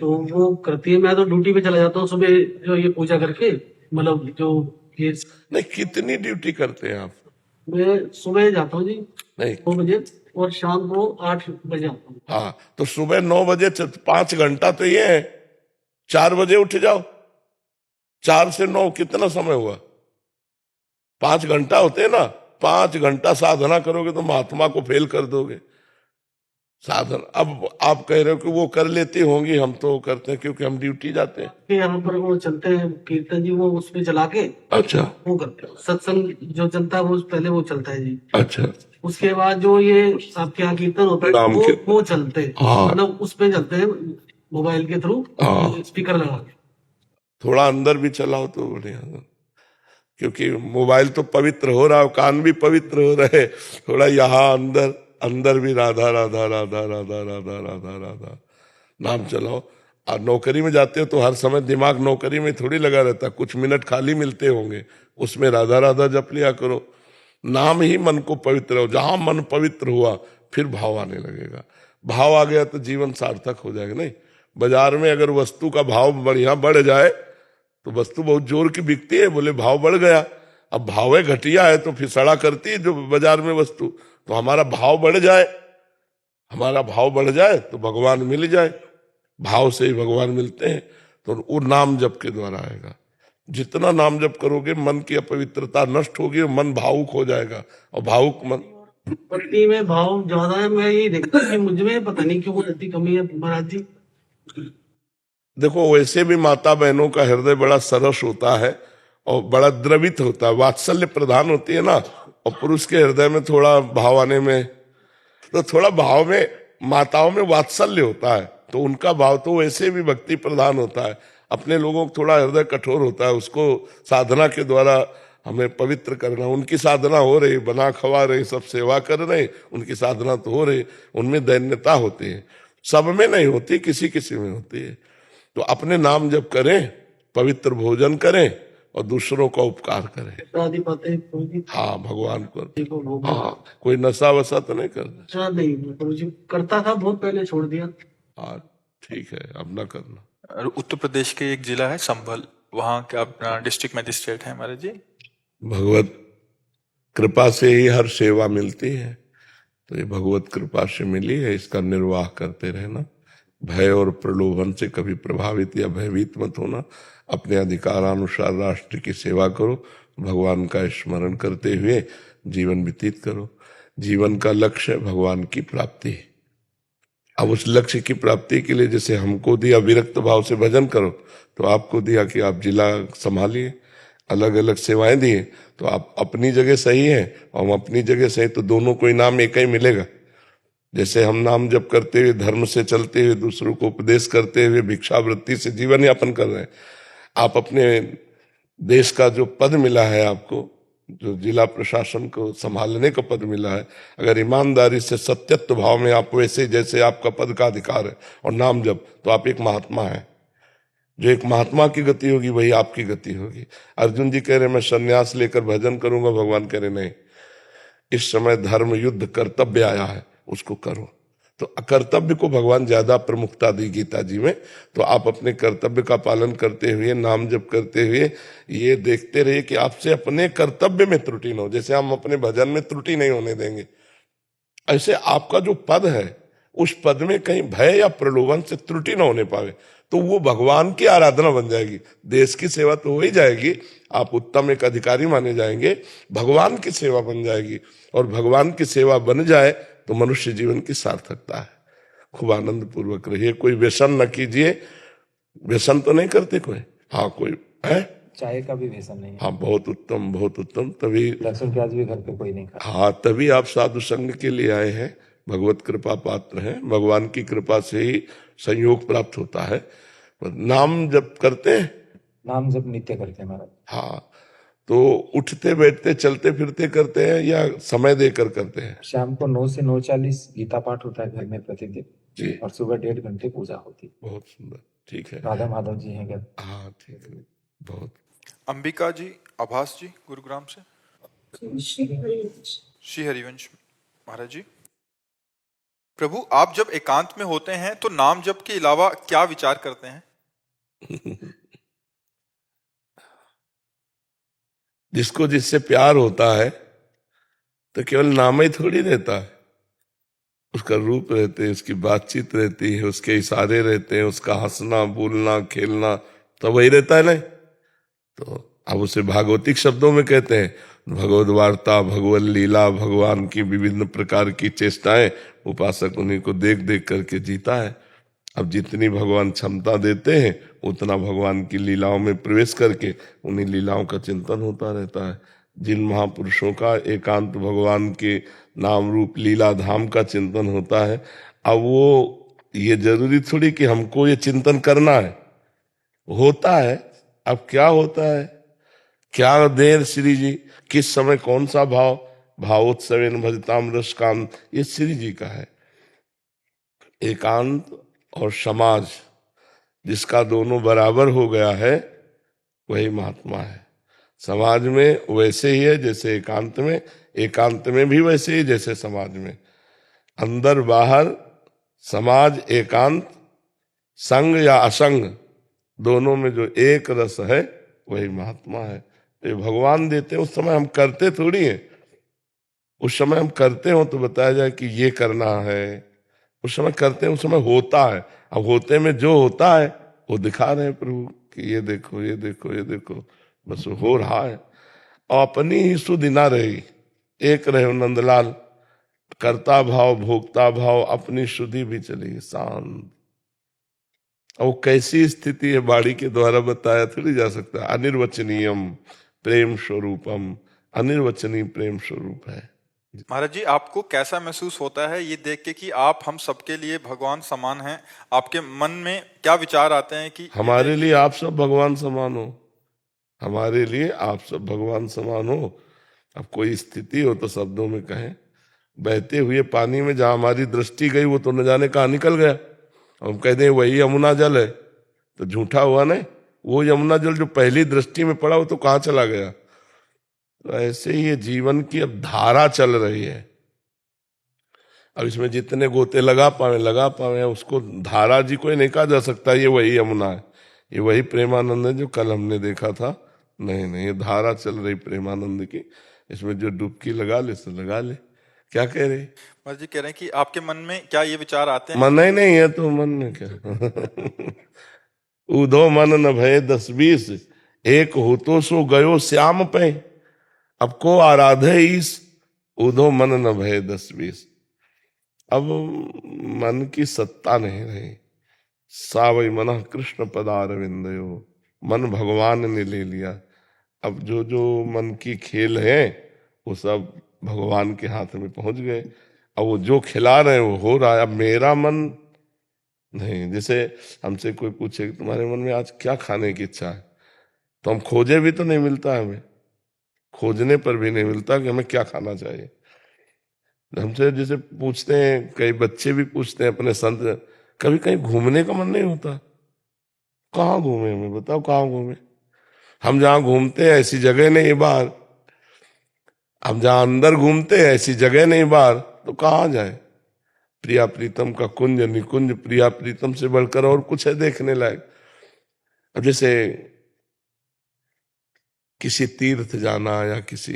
तो वो करती है। मैं तो ड्यूटी पे चला जाता हूँ सुबह, जो ये पूजा करके, मतलब जो ये नहीं, कितनी ड्यूटी करते हैं आप? मैं सुबह जाता हूँ जी नहीं, 9 बजे और शाम को 8 बजे आता हूँ। हाँ, तो सुबह 9 बजे 5 घंटा तो ये है। 4 बजे उठ जाओ, 4 से 9 कितना समय हुआ? 5 घंटा होते हैं ना। 5 घंटा साधना करोगे तो महात्मा को फेल कर दोगे। साधन अब आप कह रहे हो कि वो कर लेती होंगी, हम तो करते हैं क्योंकि हम ड्यूटी जाते हैं। फिर यहाँ पर वो चलते हैं कीर्तन जी, वो उसमें चला के अच्छा वो करते हैं। सत्संग जो चलता है वो पहले वो चलता है जी। अच्छा। उसके बाद जो ये आपके यहाँ कीर्तन होता है नाम वो चलते हैं, हाँ। मतलब उस पे चलते हैं मोबाइल के थ्रू, हाँ। स्पीकर लगा के। थोड़ा अंदर भी चलाओ तो बढ़िया, क्योंकि मोबाइल तो पवित्र हो रहा है, कान भी पवित्र हो रहे, थोड़ा यहाँ अंदर अंदर भी राधा राधा राधा राधा राधा राधा राधा नाम चलाओ। और नौकरी में जाते हो तो हर समय दिमाग नौकरी में थोड़ी लगा रहता, कुछ मिनट खाली मिलते होंगे, उसमें राधा राधा जप लिया करो। नाम ही मन को पवित्र हो। जहां मन पवित्र हुआ फिर भाव आने लगेगा। भाव आ गया तो जीवन सार्थक हो जाएगा। नहीं, बाजार में अगर वस्तु का भाव बढ़िया बढ़ जाए तो वस्तु बहुत जोर की बिकती है, बोले भाव बढ़ गया। अब भाव घटिया है तो फिर सड़ा करती है जो बाजार में वस्तु। तो हमारा भाव बढ़ जाए, हमारा भाव बढ़ जाए तो भगवान मिल जाए। भाव से ही भगवान मिलते हैं। तो वो नाम जप के द्वारा आएगा। जितना नाम जप करोगे मन की अपवित्रता नष्ट होगी, मन भावुक हो जाएगा। और भावुक मन, पत्नी में भाव ज्यादा है। मैं ये देखता हूँ कि मुझ में पता नहीं क्यों इतनी कमी है महाराज जी। देखो वैसे भी माता बहनों का हृदय बड़ा सरस होता है और बड़ा द्रवित होता है, वात्सल्य प्रधान होती है ना। और पुरुष के हृदय में थोड़ा भाव आने में, तो थोड़ा भाव में माताओं में वात्सल्य होता है, तो उनका भाव तो वैसे भी भक्ति प्रधान होता है। अपने लोगों को थोड़ा हृदय कठोर होता है, उसको साधना के द्वारा हमें पवित्र करना। उनकी साधना हो रही, बना खवा रही, सब सेवा कर रहे, उनकी साधना तो हो रही, उनमें दैन्यता होती है। सब में नहीं होती, किसी किसी में होती है। तो अपने नाम जप करें, पवित्र भोजन करें और दूसरों का उपकार करें। आदि बातें हाँ, भगवान को। को हाँ, कोई नशा वशा तो नहीं करता? अच्छा नहीं, गुरु जी करता था, बहुत पहले छोड़ दिया। हाँ ठीक है, अब ना करना। और उत्तर प्रदेश के एक जिला है संभल, वहाँ के अपना डिस्ट्रिक्ट मजिस्ट्रेट है महाराज जी। भगवत कृपा से ही हर सेवा मिलती है, तो ये भगवत कृपा से मिली है, इसका निर्वाह करते रहना। भय और प्रलोभन से कभी प्रभावित या भयभीत मत होना। अपने अधिकारानुसार राष्ट्र की सेवा करो, भगवान का स्मरण करते हुए जीवन व्यतीत करो। जीवन का लक्ष्य भगवान की प्राप्ति। अब उस लक्ष्य की प्राप्ति के लिए जैसे हमको दिया विरक्त भाव से भजन करो, तो आपको दिया कि आप जिला संभालिए, अलग अलग सेवाएं दिए, तो आप अपनी जगह सही है और हम अपनी जगह सही, तो दोनों को इनाम एक ही मिलेगा। जैसे हम नाम जप करते हुए, धर्म से चलते हुए, दूसरों को उपदेश करते हुए, भिक्षावृत्ति से जीवन यापन कर रहे हैं, आप अपने देश का जो पद मिला है आपको, जो जिला प्रशासन को संभालने का पद मिला है, अगर ईमानदारी से सत्यत्व भाव में आप वैसे जैसे आपका पद का अधिकार है और नाम जप, तो आप एक महात्मा हैं। जो एक महात्मा की गति होगी वही आपकी गति होगी। अर्जुन जी कह रहे मैं संन्यास लेकर भजन करूंगा, भगवान कह रहे नहीं, इस समय धर्म युद्ध कर्तव्य आया है, उसको करो। तो कर्तव्य को भगवान ज्यादा प्रमुखता दी गीता जी में। तो आप अपने कर्तव्य का पालन करते हुए, नाम जप करते हुए ये देखते रहिए कि आपसे अपने कर्तव्य में त्रुटि न हो। जैसे हम अपने भजन में त्रुटि नहीं होने देंगे, ऐसे आपका जो पद है उस पद में कहीं भय या प्रलोभन से त्रुटि न होने पावे, तो वो भगवान की आराधना बन जाएगी। देश की सेवा तो हो ही जाएगी, आप उत्तम एक अधिकारी माने जाएंगे, भगवान की सेवा बन जाएगी। और भगवान की सेवा बन जाए तो मनुष्य जीवन की सार्थकता है। खूब आनंद पूर्वक रहिए, कोई व्यसन न कीजिए। व्यसन तो नहीं करते कोई? हाँ, कोई है? चाय का भी व्यसन नहीं है। हाँ, बहुत उत्तम, बहुत उत्तम। तभी लहसुन प्याज भी घर पे कोई नहीं खाता। हाँ, तभी आप साधु संग के लिए आए हैं, भगवत कृपा पात्र हैं। भगवान की कृपा से ही संयोग प्राप्त होता है। नाम जप करते हैं? नाम जप नित्य करते हैं महाराज। हाँ, तो उठते बैठते चलते फिरते करते हैं या समय देकर करते हैं? शाम को 9 से 9:40 गीता पाठ होता है घर में प्रतिदिन जी, और सुबह 1.5 घंटे पूजा होती है। बहुत सुंदर, ठीक है। राधा माधव जी हैं घर। हाँ, ठीक है, बहुत। अंबिका जी, आभास जी गुरुग्राम से। श्री हरिवंश महाराज जी, प्रभु आप जब एकांत में होते हैं तो नाम जप के अलावा क्या विचार करते हैं? जिसको जिससे प्यार होता है तो केवल नाम ही थोड़ी रहता है, उसका रूप रहते हैं, उसकी बातचीत रहती है, उसके इशारे रहते हैं, उसका हंसना बोलना खेलना तो वही रहता है। नहीं तो अब उसे भागवतिक शब्दों में कहते हैं भगवद वार्ता, भगवत लीला, भगवान की विभिन्न प्रकार की चेष्टाएं उपासक उन्हीं को देख देख करके जीता है। अब जितनी भगवान क्षमता देते हैं उतना भगवान की लीलाओं में प्रवेश करके उन्हीं लीलाओं का चिंतन होता रहता है। जिन महापुरुषों का एकांत भगवान के नाम रूप लीला धाम का चिंतन होता है, अब वो ये जरूरी थोड़ी कि हमको ये चिंतन करना है, होता है। अब क्या होता है, क्या देर श्री जी, किस समय कौन सा भाव, भावोत्सवेन भजताम रस काम, ये श्री जी का है। एकांत और समाज जिसका दोनों बराबर हो गया है वही महात्मा है। समाज में वैसे ही है जैसे एकांत में, एकांत में भी वैसे ही जैसे समाज में। अंदर बाहर समाज एकांत, संग या असंग, दोनों में जो एक रस है वही महात्मा है। तो ये भगवान देते हैं, उस समय हम करते थोड़ी हैं। उस समय हम करते हो तो बताया जाए कि ये करना है, उस समय करते हैं, उस समय होता है। अब होते में जो होता है वो दिखा रहे हैं प्रभु कि ये देखो ये देखो ये देखो, बस हो रहा है। और अपनी ही सुधि ना रही, एक रहे नंदलाल, कर्ता भाव भोक्ता भाव अपनी शुद्धि भी चली शांत। और वो कैसी स्थिति है बाड़ी के द्वारा बताया थोड़ी जा सकता है। अनिर्वचनीयम प्रेम स्वरूपम, अनिर्वचनीय प्रेम स्वरूप है। महाराज जी, आपको कैसा महसूस होता है ये देख के कि आप हम सबके लिए भगवान समान हैं? आपके मन में क्या विचार आते हैं कि हमारे लिए आप सब भगवान समान हो, हमारे लिए आप सब भगवान समान हो। अब कोई स्थिति हो तो शब्दों में कहें। बहते हुए पानी में जहां हमारी दृष्टि गई वो तो न जाने कहाँ निकल गया। हम कहते हैं वही यमुना जल है, तो झूठा हुआ नहीं। वो यमुना जल जो पहली दृष्टि में पड़ा वो तो कहाँ चला गया। तो ऐसे ही ये जीवन की अब धारा चल रही है। अब इसमें जितने गोते लगा पावे, उसको धारा जी कोई नहीं कहा जा सकता ये वही यमुना है, ये वही प्रेमानंद है जो कल हमने देखा था। नहीं, ये धारा चल रही प्रेमानंद की, इसमें जो डुबकी लगा ले सो लगा ले। क्या कह रहे महाराज जी? कह रहे हैं कि आपके मन में क्या ये विचार आते हैं? मन ही नहीं है तो मन में क्या। उधो मन न भय 10-20, एक हो तो सो गयो श्याम पे, अब को आराधे ईस, उधो मन न भय 10-20। अब मन की सत्ता नहीं रही। सावई मन कृष्ण पदारविंदयो, मन भगवान ने ले लिया। अब जो जो मन की खेल है वो सब भगवान के हाथ में पहुंच गए। अब वो जो खिला रहे हैं वो हो रहा है। अब मेरा मन नहीं। जैसे हमसे कोई पूछे कि तुम्हारे मन में आज क्या खाने की इच्छा है, तो हम खोजे भी तो नहीं मिलता हमें। खोजने पर भी नहीं मिलता कि हमें क्या खाना चाहिए। हमसे जैसे पूछते हैं, कई बच्चे भी पूछते हैं अपने संत, कभी कहीं घूमने का मन नहीं होता? कहाँ घूमे, हमें बताओ कहाँ घूमे? हम जहाँ घूमते हैं ऐसी जगह नहीं बाहर, हम जहाँ अंदर घूमते हैं ऐसी जगह नहीं बाहर, तो कहाँ जाए? प्रिया प्रीतम का कुंज निकुंज, प्रिया प्रीतम से बढ़कर और कुछ है देखने लायक? अब जैसे किसी तीर्थ जाना या किसी,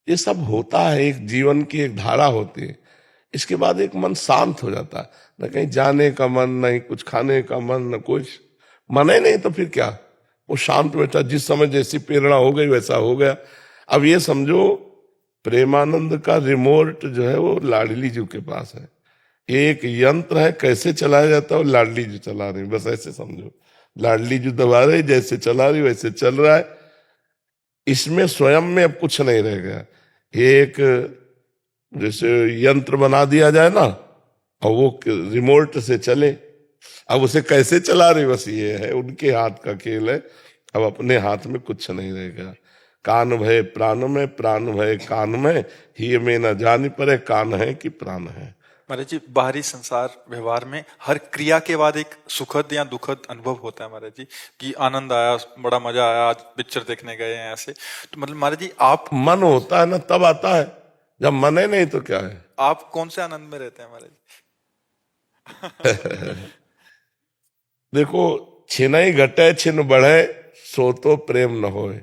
ये सब होता है, एक जीवन की एक धारा होती है। इसके बाद एक मन शांत हो जाता है, न कहीं जाने का मन, नहीं कुछ खाने का मन, न कुछ मन ही नहीं, तो फिर क्या? वो शांत बैठा, जिस समय जैसी प्रेरणा हो गई वैसा हो गया। अब ये समझो प्रेमानंद का रिमोट जो है वो लाडली जी के पास है, एक यंत्र है, कैसे चलाया जाता है वो लाडली जी चला रही, बस ऐसे समझो। लाडली जी दबा रही, जैसे चला रही वैसे चल रहा है। इसमें स्वयं में अब कुछ नहीं रह गया। एक जैसे यंत्र बना दिया जाए ना, और वो रिमोट से चले, अब उसे कैसे चला रही, बस ये है, उनके हाथ का खेल है। अब अपने हाथ में कुछ नहीं रह गया। कान भय प्राण में, प्राण भय कान में, ही में न जान पड़े कान है कि प्राण है। महाराज जी, बाहरी संसार व्यवहार में हर क्रिया के बाद एक सुखद या दुखद अनुभव होता है महाराज जी, कि आनंद आया, बड़ा मजा आया, आज पिक्चर देखने गए हैं ऐसे, तो मतलब महाराज जी आप, मन होता है ना तब आता है, जब मन है नहीं तो क्या है? आप कौन से आनंद में रहते हैं महाराज जी? देखो, छिनई घटे छिन बढ़े, सो तो प्रेम न होए,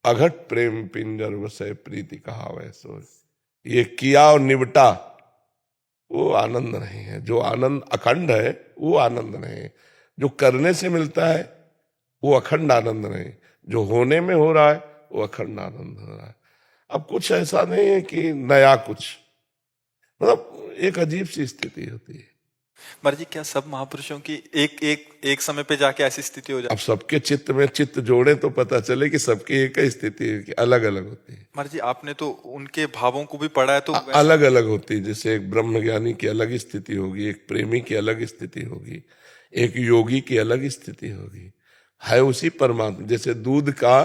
अघट प्रेम पिंजर वसै प्रीति कहावै सोय। ये किया और निबटा वो आनंद नहीं है। जो आनंद अखंड है वो आनंद नहीं है। जो करने से मिलता है वो अखंड आनंद नहीं, जो होने में हो रहा है वो अखंड आनंद हो रहा है। अब कुछ ऐसा नहीं है कि नया कुछ, मतलब एक अजीब सी स्थिति होती है। महाराज जी, क्या सब महापुरुषों की एक समय पे जाके ऐसी स्थिति हो जाती अब सबके चित्त में चित्त जोड़े तो पता चले कि सबकी एक ही स्थिति है कि अलग अलग होती है। महाराज जी, आपने तो उनके भावों को भी पढ़ा है, तो अलग अलग होती है। जैसे एक ब्रह्मज्ञानी की अलग स्थिति होगी, एक प्रेमी की अलग स्थिति होगी, एक योगी की अलग स्थिति होगी, है उसी परमात्मा। जैसे दूध का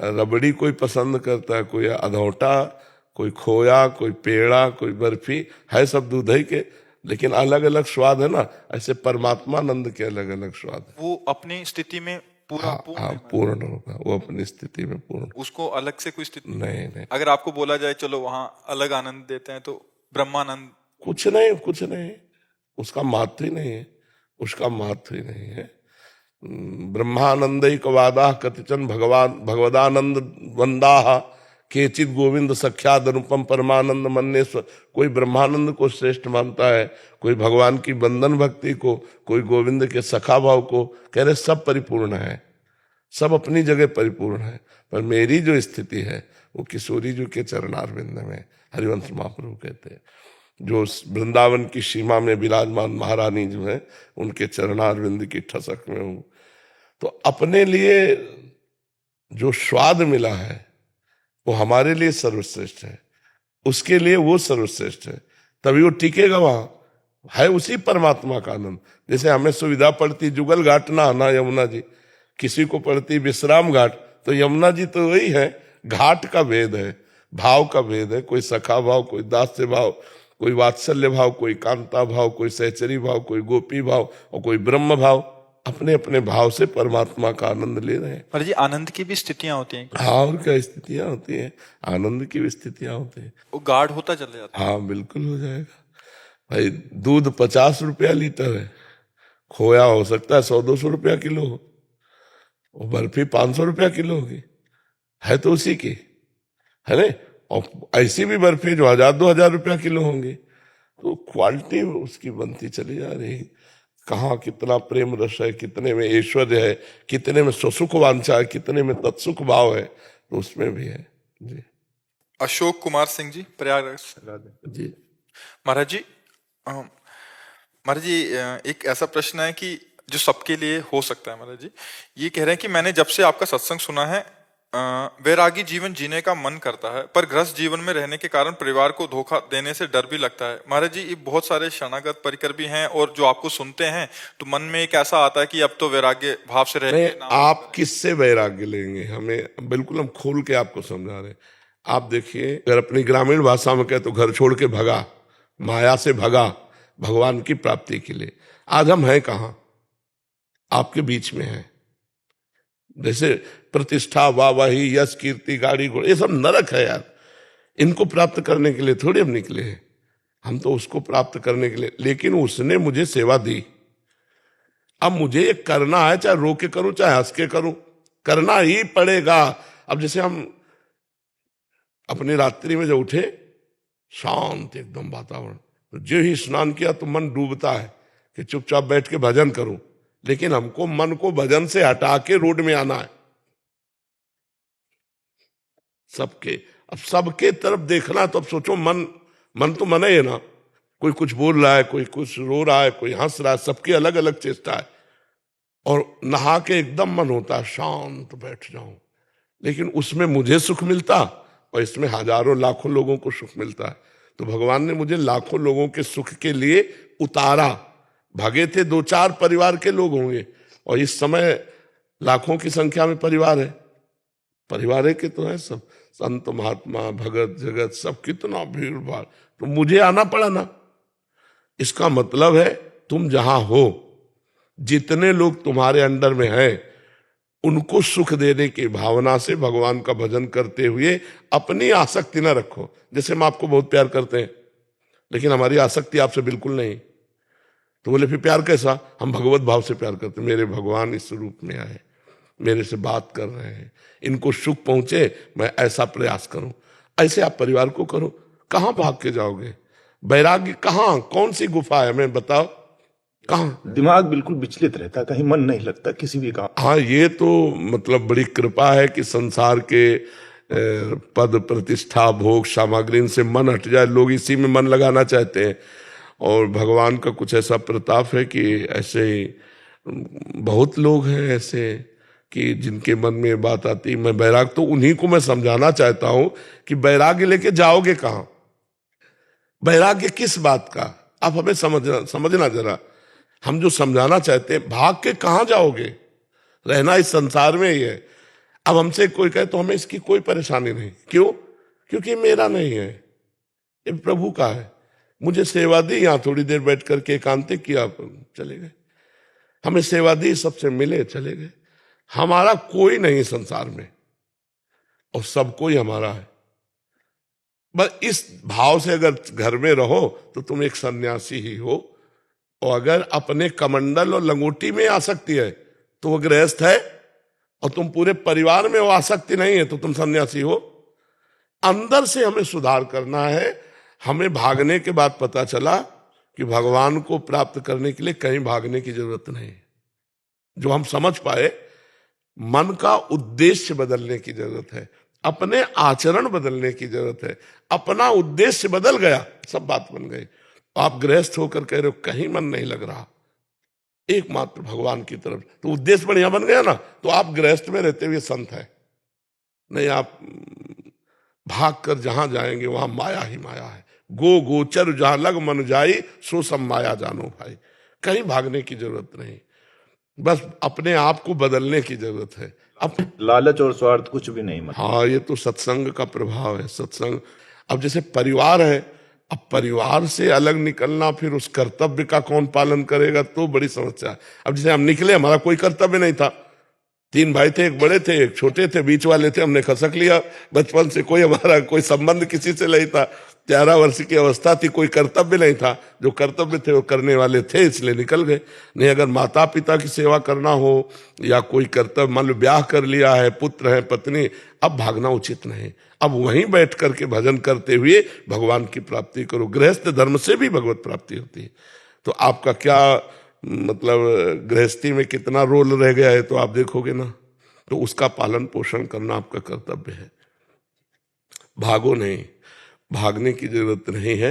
रबड़ी कोई पसंद करता है, कोई अधौटा, कोई खोया, कोई पेड़ा, कोई बर्फी, है सब दूध ही के, लेकिन अलग अलग स्वाद है ना। ऐसे परमात्मानंद के अलग अलग स्वाद है। वो अपनी स्थिति में पूरा पूर्ण है। पूर्ण होगा वो, अपनी स्थिति में पूर्ण, उसको अलग से कोई स्थिति नहीं। अगर आपको बोला जाए चलो वहां अलग आनंद देते हैं, तो ब्रह्मानंद कुछ नहीं, उसका मात्र ही नहीं है, उसका मात्र ही नहीं है। ब्रह्मानंद वादा कतिचन भगवदानंद वंदा, केचित गोविंद सख्याद अनुपम परमानंद मन्नेश्वर। कोई ब्रह्मानंद को श्रेष्ठ मानता है, कोई भगवान की बंधन भक्ति को, कोई गोविंद के सखा भाव को। कह रहे सब परिपूर्ण है, सब अपनी जगह परिपूर्ण है, पर मेरी जो स्थिति है वो किशोरी जी के चरणारविंद में। हरिवंश महाप्रभु कहते हैं, जो वृंदावन की सीमा में विराजमान महारानी जो है उनके चरणारविंद की ठसक में हूं। तो अपने लिए जो स्वाद मिला है वो हमारे लिए सर्वश्रेष्ठ है, उसके लिए वो सर्वश्रेष्ठ है, तभी वो टिकेगा वहां। है उसी परमात्मा का आनंद। जैसे हमें सुविधा पड़ती जुगल घाट नहाना यमुना जी, किसी को पड़ती विश्राम घाट, तो यमुना जी तो वही है। घाट का भेद है, भाव का भेद है, कोई सखा भाव, कोई दास्य भाव, कोई वात्सल्य भाव, कोई कांता भाव, कोई सहचरी भाव, कोई गोपी भाव और कोई ब्रह्म भाव। अपने अपने भाव से परमात्मा का आनंद ले रहे हैं। महाराज जी, आनंद की भी स्थितियां होती हैं। हाँ, और क्या स्थितियां होती हैं, आनंद की भी स्थितियां होती हैं। वो गाढ़ होता चला जाता है। हाँ बिल्कुल हो जाएगा भाई। दूध 50 रुपया लीटर है, खोया हो सकता है 100-200 रुपया किलो हो, और बर्फी 500 रुपया किलो होगी, है तो उसी की, है ना। और ऐसी भी बर्फी जो 1000-2000 रुपया किलो होंगी, तो क्वालिटी उसकी बनती चली जा रही है। कहाँ कितना प्रेम रस है, कितने में ऐश्वर्य है, कितने में स्वसुख वांछा है, कितने में तत्सुख भाव है, तो उसमें भी है जी। अशोक कुमार सिंह जी, प्रयागराज से। जी महाराज जी, महाराज जी, एक ऐसा प्रश्न है कि जो सबके लिए हो सकता है। महाराज जी ये कह रहे हैं कि मैंने जब से आपका सत्संग सुना है, वैरागी जीवन जीने का मन करता है, पर गृहस्थ जीवन में रहने के कारण परिवार को धोखा देने से डर भी लगता है। महाराज जी, ये बहुत सारे शरणागत परिकर भी हैं और जो आपको सुनते हैं तो मन में एक ऐसा आता है कि अब तो वैराग्य भाव से नहीं, रहने आप किससे वैराग्य लेंगे? हमें बिल्कुल हम खोल के आपको समझा रहे हैं। आप देखिए, अगर अपनी ग्रामीण भाषा में कहे तो घर छोड़ के भगा, माया से भगा भगवान की प्राप्ति के लिए। आज हम हैं कहाँ? आपके बीच में हैं। जैसे प्रतिष्ठा, वाहवाही, यश, कीर्ति, गाड़ी घोड़े, ये सब नरक है यार। इनको प्राप्त करने के लिए थोड़ी हम निकले हैं, हम तो उसको प्राप्त करने के लिए। लेकिन उसने मुझे सेवा दी, अब मुझे ये करना है, चाहे रो के करूं चाहे हंस के करूं, करना ही पड़ेगा। अब जैसे हम अपनी रात्रि में जब उठे, शांत एकदम वातावरण, तो जो ही स्नान किया तो मन डूबता है कि चुपचाप बैठ के भजन करूं। लेकिन हमको मन को भजन से हटा के रोड में आना है। अब सबके तरफ देखना, तो अब सोचो मन तो मन ही है ना। कोई कुछ बोल रहा है, कोई कुछ रो रहा है, कोई हंस रहा है, सबकी अलग अलग चेष्टा है। और नहा के एकदम मन होता है शांत बैठ जाऊं, लेकिन उसमें मुझे सुख मिलता और इसमें हजारों लाखों लोगों को सुख मिलता है। तो भगवान ने मुझे लाखों लोगों के सुख के लिए उतारा। भागे थे 2-4 परिवार के लोग होंगे, और इस समय लाखों की संख्या में परिवार है। परिवार है कि तो है सब, संत महात्मा भगत जगत सब, कितना भीड़ भाड़। तो मुझे आना पड़ा ना। इसका मतलब है तुम जहां हो, जितने लोग तुम्हारे अंडर में हैं, उनको सुख देने की भावना से भगवान का भजन करते हुए अपनी आसक्ति न रखो। जैसे हम आपको बहुत प्यार करते हैं, लेकिन हमारी आसक्ति आपसे बिल्कुल नहीं। तो बोले फिर प्यार कैसा? हम भगवत भाव से प्यार करते हैं। मेरे भगवान इस रूप में आए, मेरे से बात कर रहे हैं, इनको सुख पहुंचे, मैं ऐसा प्रयास करूं। ऐसे आप परिवार को करो। कहां भाग के जाओगे? वैराग्य कहां, कौन सी गुफा है? मैं बताओ कहां? दिमाग बिल्कुल विचलित रहता, कहीं मन नहीं लगता किसी भी काम। हाँ, ये तो मतलब बड़ी कृपा है कि संसार के पद प्रतिष्ठा भोग सामग्री से मन हट जाए। लोग इसी में मन लगाना चाहते हैं, और भगवान का कुछ ऐसा प्रताप है कि ऐसे बहुत लोग हैं ऐसे कि जिनके मन में ये बात आती। मैं वैराग तो उन्हीं को मैं समझाना चाहता हूं कि वैराग्य लेके जाओगे कहां? वैराग्य किस बात का? आप हमें समझना जरा। हम जो समझाना चाहते हैं, भाग के कहां जाओगे? रहना इस संसार में ही है। अब हमसे कोई कहे तो हमें इसकी कोई परेशानी नहीं। क्यों? क्योंकि मेरा नहीं है, ये प्रभु का है। मुझे सेवा दी, यहां थोड़ी देर बैठ करके एकांतिक किया, चले गए। हमें सेवा दी, सबसे मिले, चले गए। हमारा कोई नहीं संसार में, और सब कोई हमारा है। बस इस भाव से अगर घर में रहो तो तुम एक सन्यासी ही हो। और अगर अपने कमंडल और लंगोटी में आसक्ति है तो वो गृहस्थ है, और तुम पूरे परिवार में वो आसक्ति नहीं है तो तुम सन्यासी हो। अंदर से हमें सुधार करना है। हमें भागने के बाद पता चला कि भगवान को प्राप्त करने के लिए कहीं भागने की जरूरत नहीं। जो हम समझ पाए, मन का उद्देश्य बदलने की जरूरत है, अपने आचरण बदलने की जरूरत है। अपना उद्देश्य बदल गया, सब बात बन गई। आप गृहस्थ होकर कह रहे हो कहीं मन नहीं लग रहा, एकमात्र भगवान की तरफ, तो उद्देश्य बढ़िया बन गया ना। तो आप गृहस्थ में रहते हुए संत है नहीं। आप भाग कर जहां जाएंगे वहां माया ही माया है। गो गोचर जहां लग मन जाई, सो सब माया जानो भाई। कहीं भागने की जरूरत नहीं, बस अपने आप को बदलने की जरूरत है। अब लालच और स्वार्थ कुछ भी नहीं। हाँ, ये तो सत्संग का प्रभाव है। सत्संग, अब जैसे परिवार है, अब परिवार से अलग निकलना, फिर उस कर्तव्य का कौन पालन करेगा, तो बड़ी समस्या है। अब जैसे हम निकले, हमारा कोई कर्तव्य नहीं था। 3 भाई थे, एक बड़े थे एक छोटे थे, बीच वाले थे, हमने खसक लिया। बचपन से कोई हमारा कोई संबंध किसी से नहीं था। 13 वर्ष की अवस्था थी, कोई कर्तव्य नहीं था। जो कर्तव्य थे वो करने वाले थे, इसलिए निकल गए। नहीं, अगर माता पिता की सेवा करना हो या कोई कर्तव्य, मान लो ब्याह कर लिया है, पुत्र है, पत्नी, अब भागना उचित नहीं। अब वहीं बैठ करके भजन करते हुए भगवान की प्राप्ति करो। गृहस्थ धर्म से भी भगवत प्राप्ति होती है। तो आपका क्या मतलब गृहस्थी में कितना रोल रह गया है तो आप देखोगे ना। तो उसका पालन पोषण करना आपका कर्तव्य है। भागो नहीं, भागने की जरूरत नहीं है।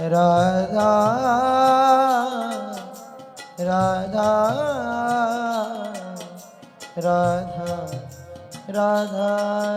राधा राधा राधा राधा राधा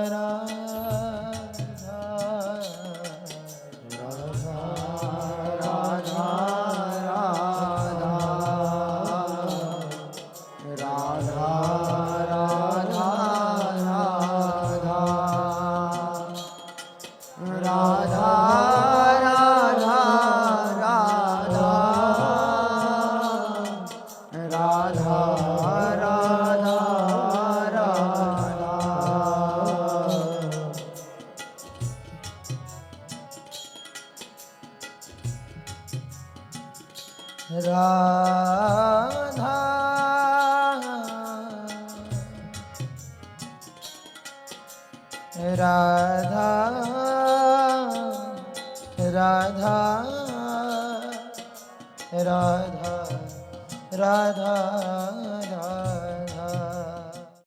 राधा राधा राधा राधा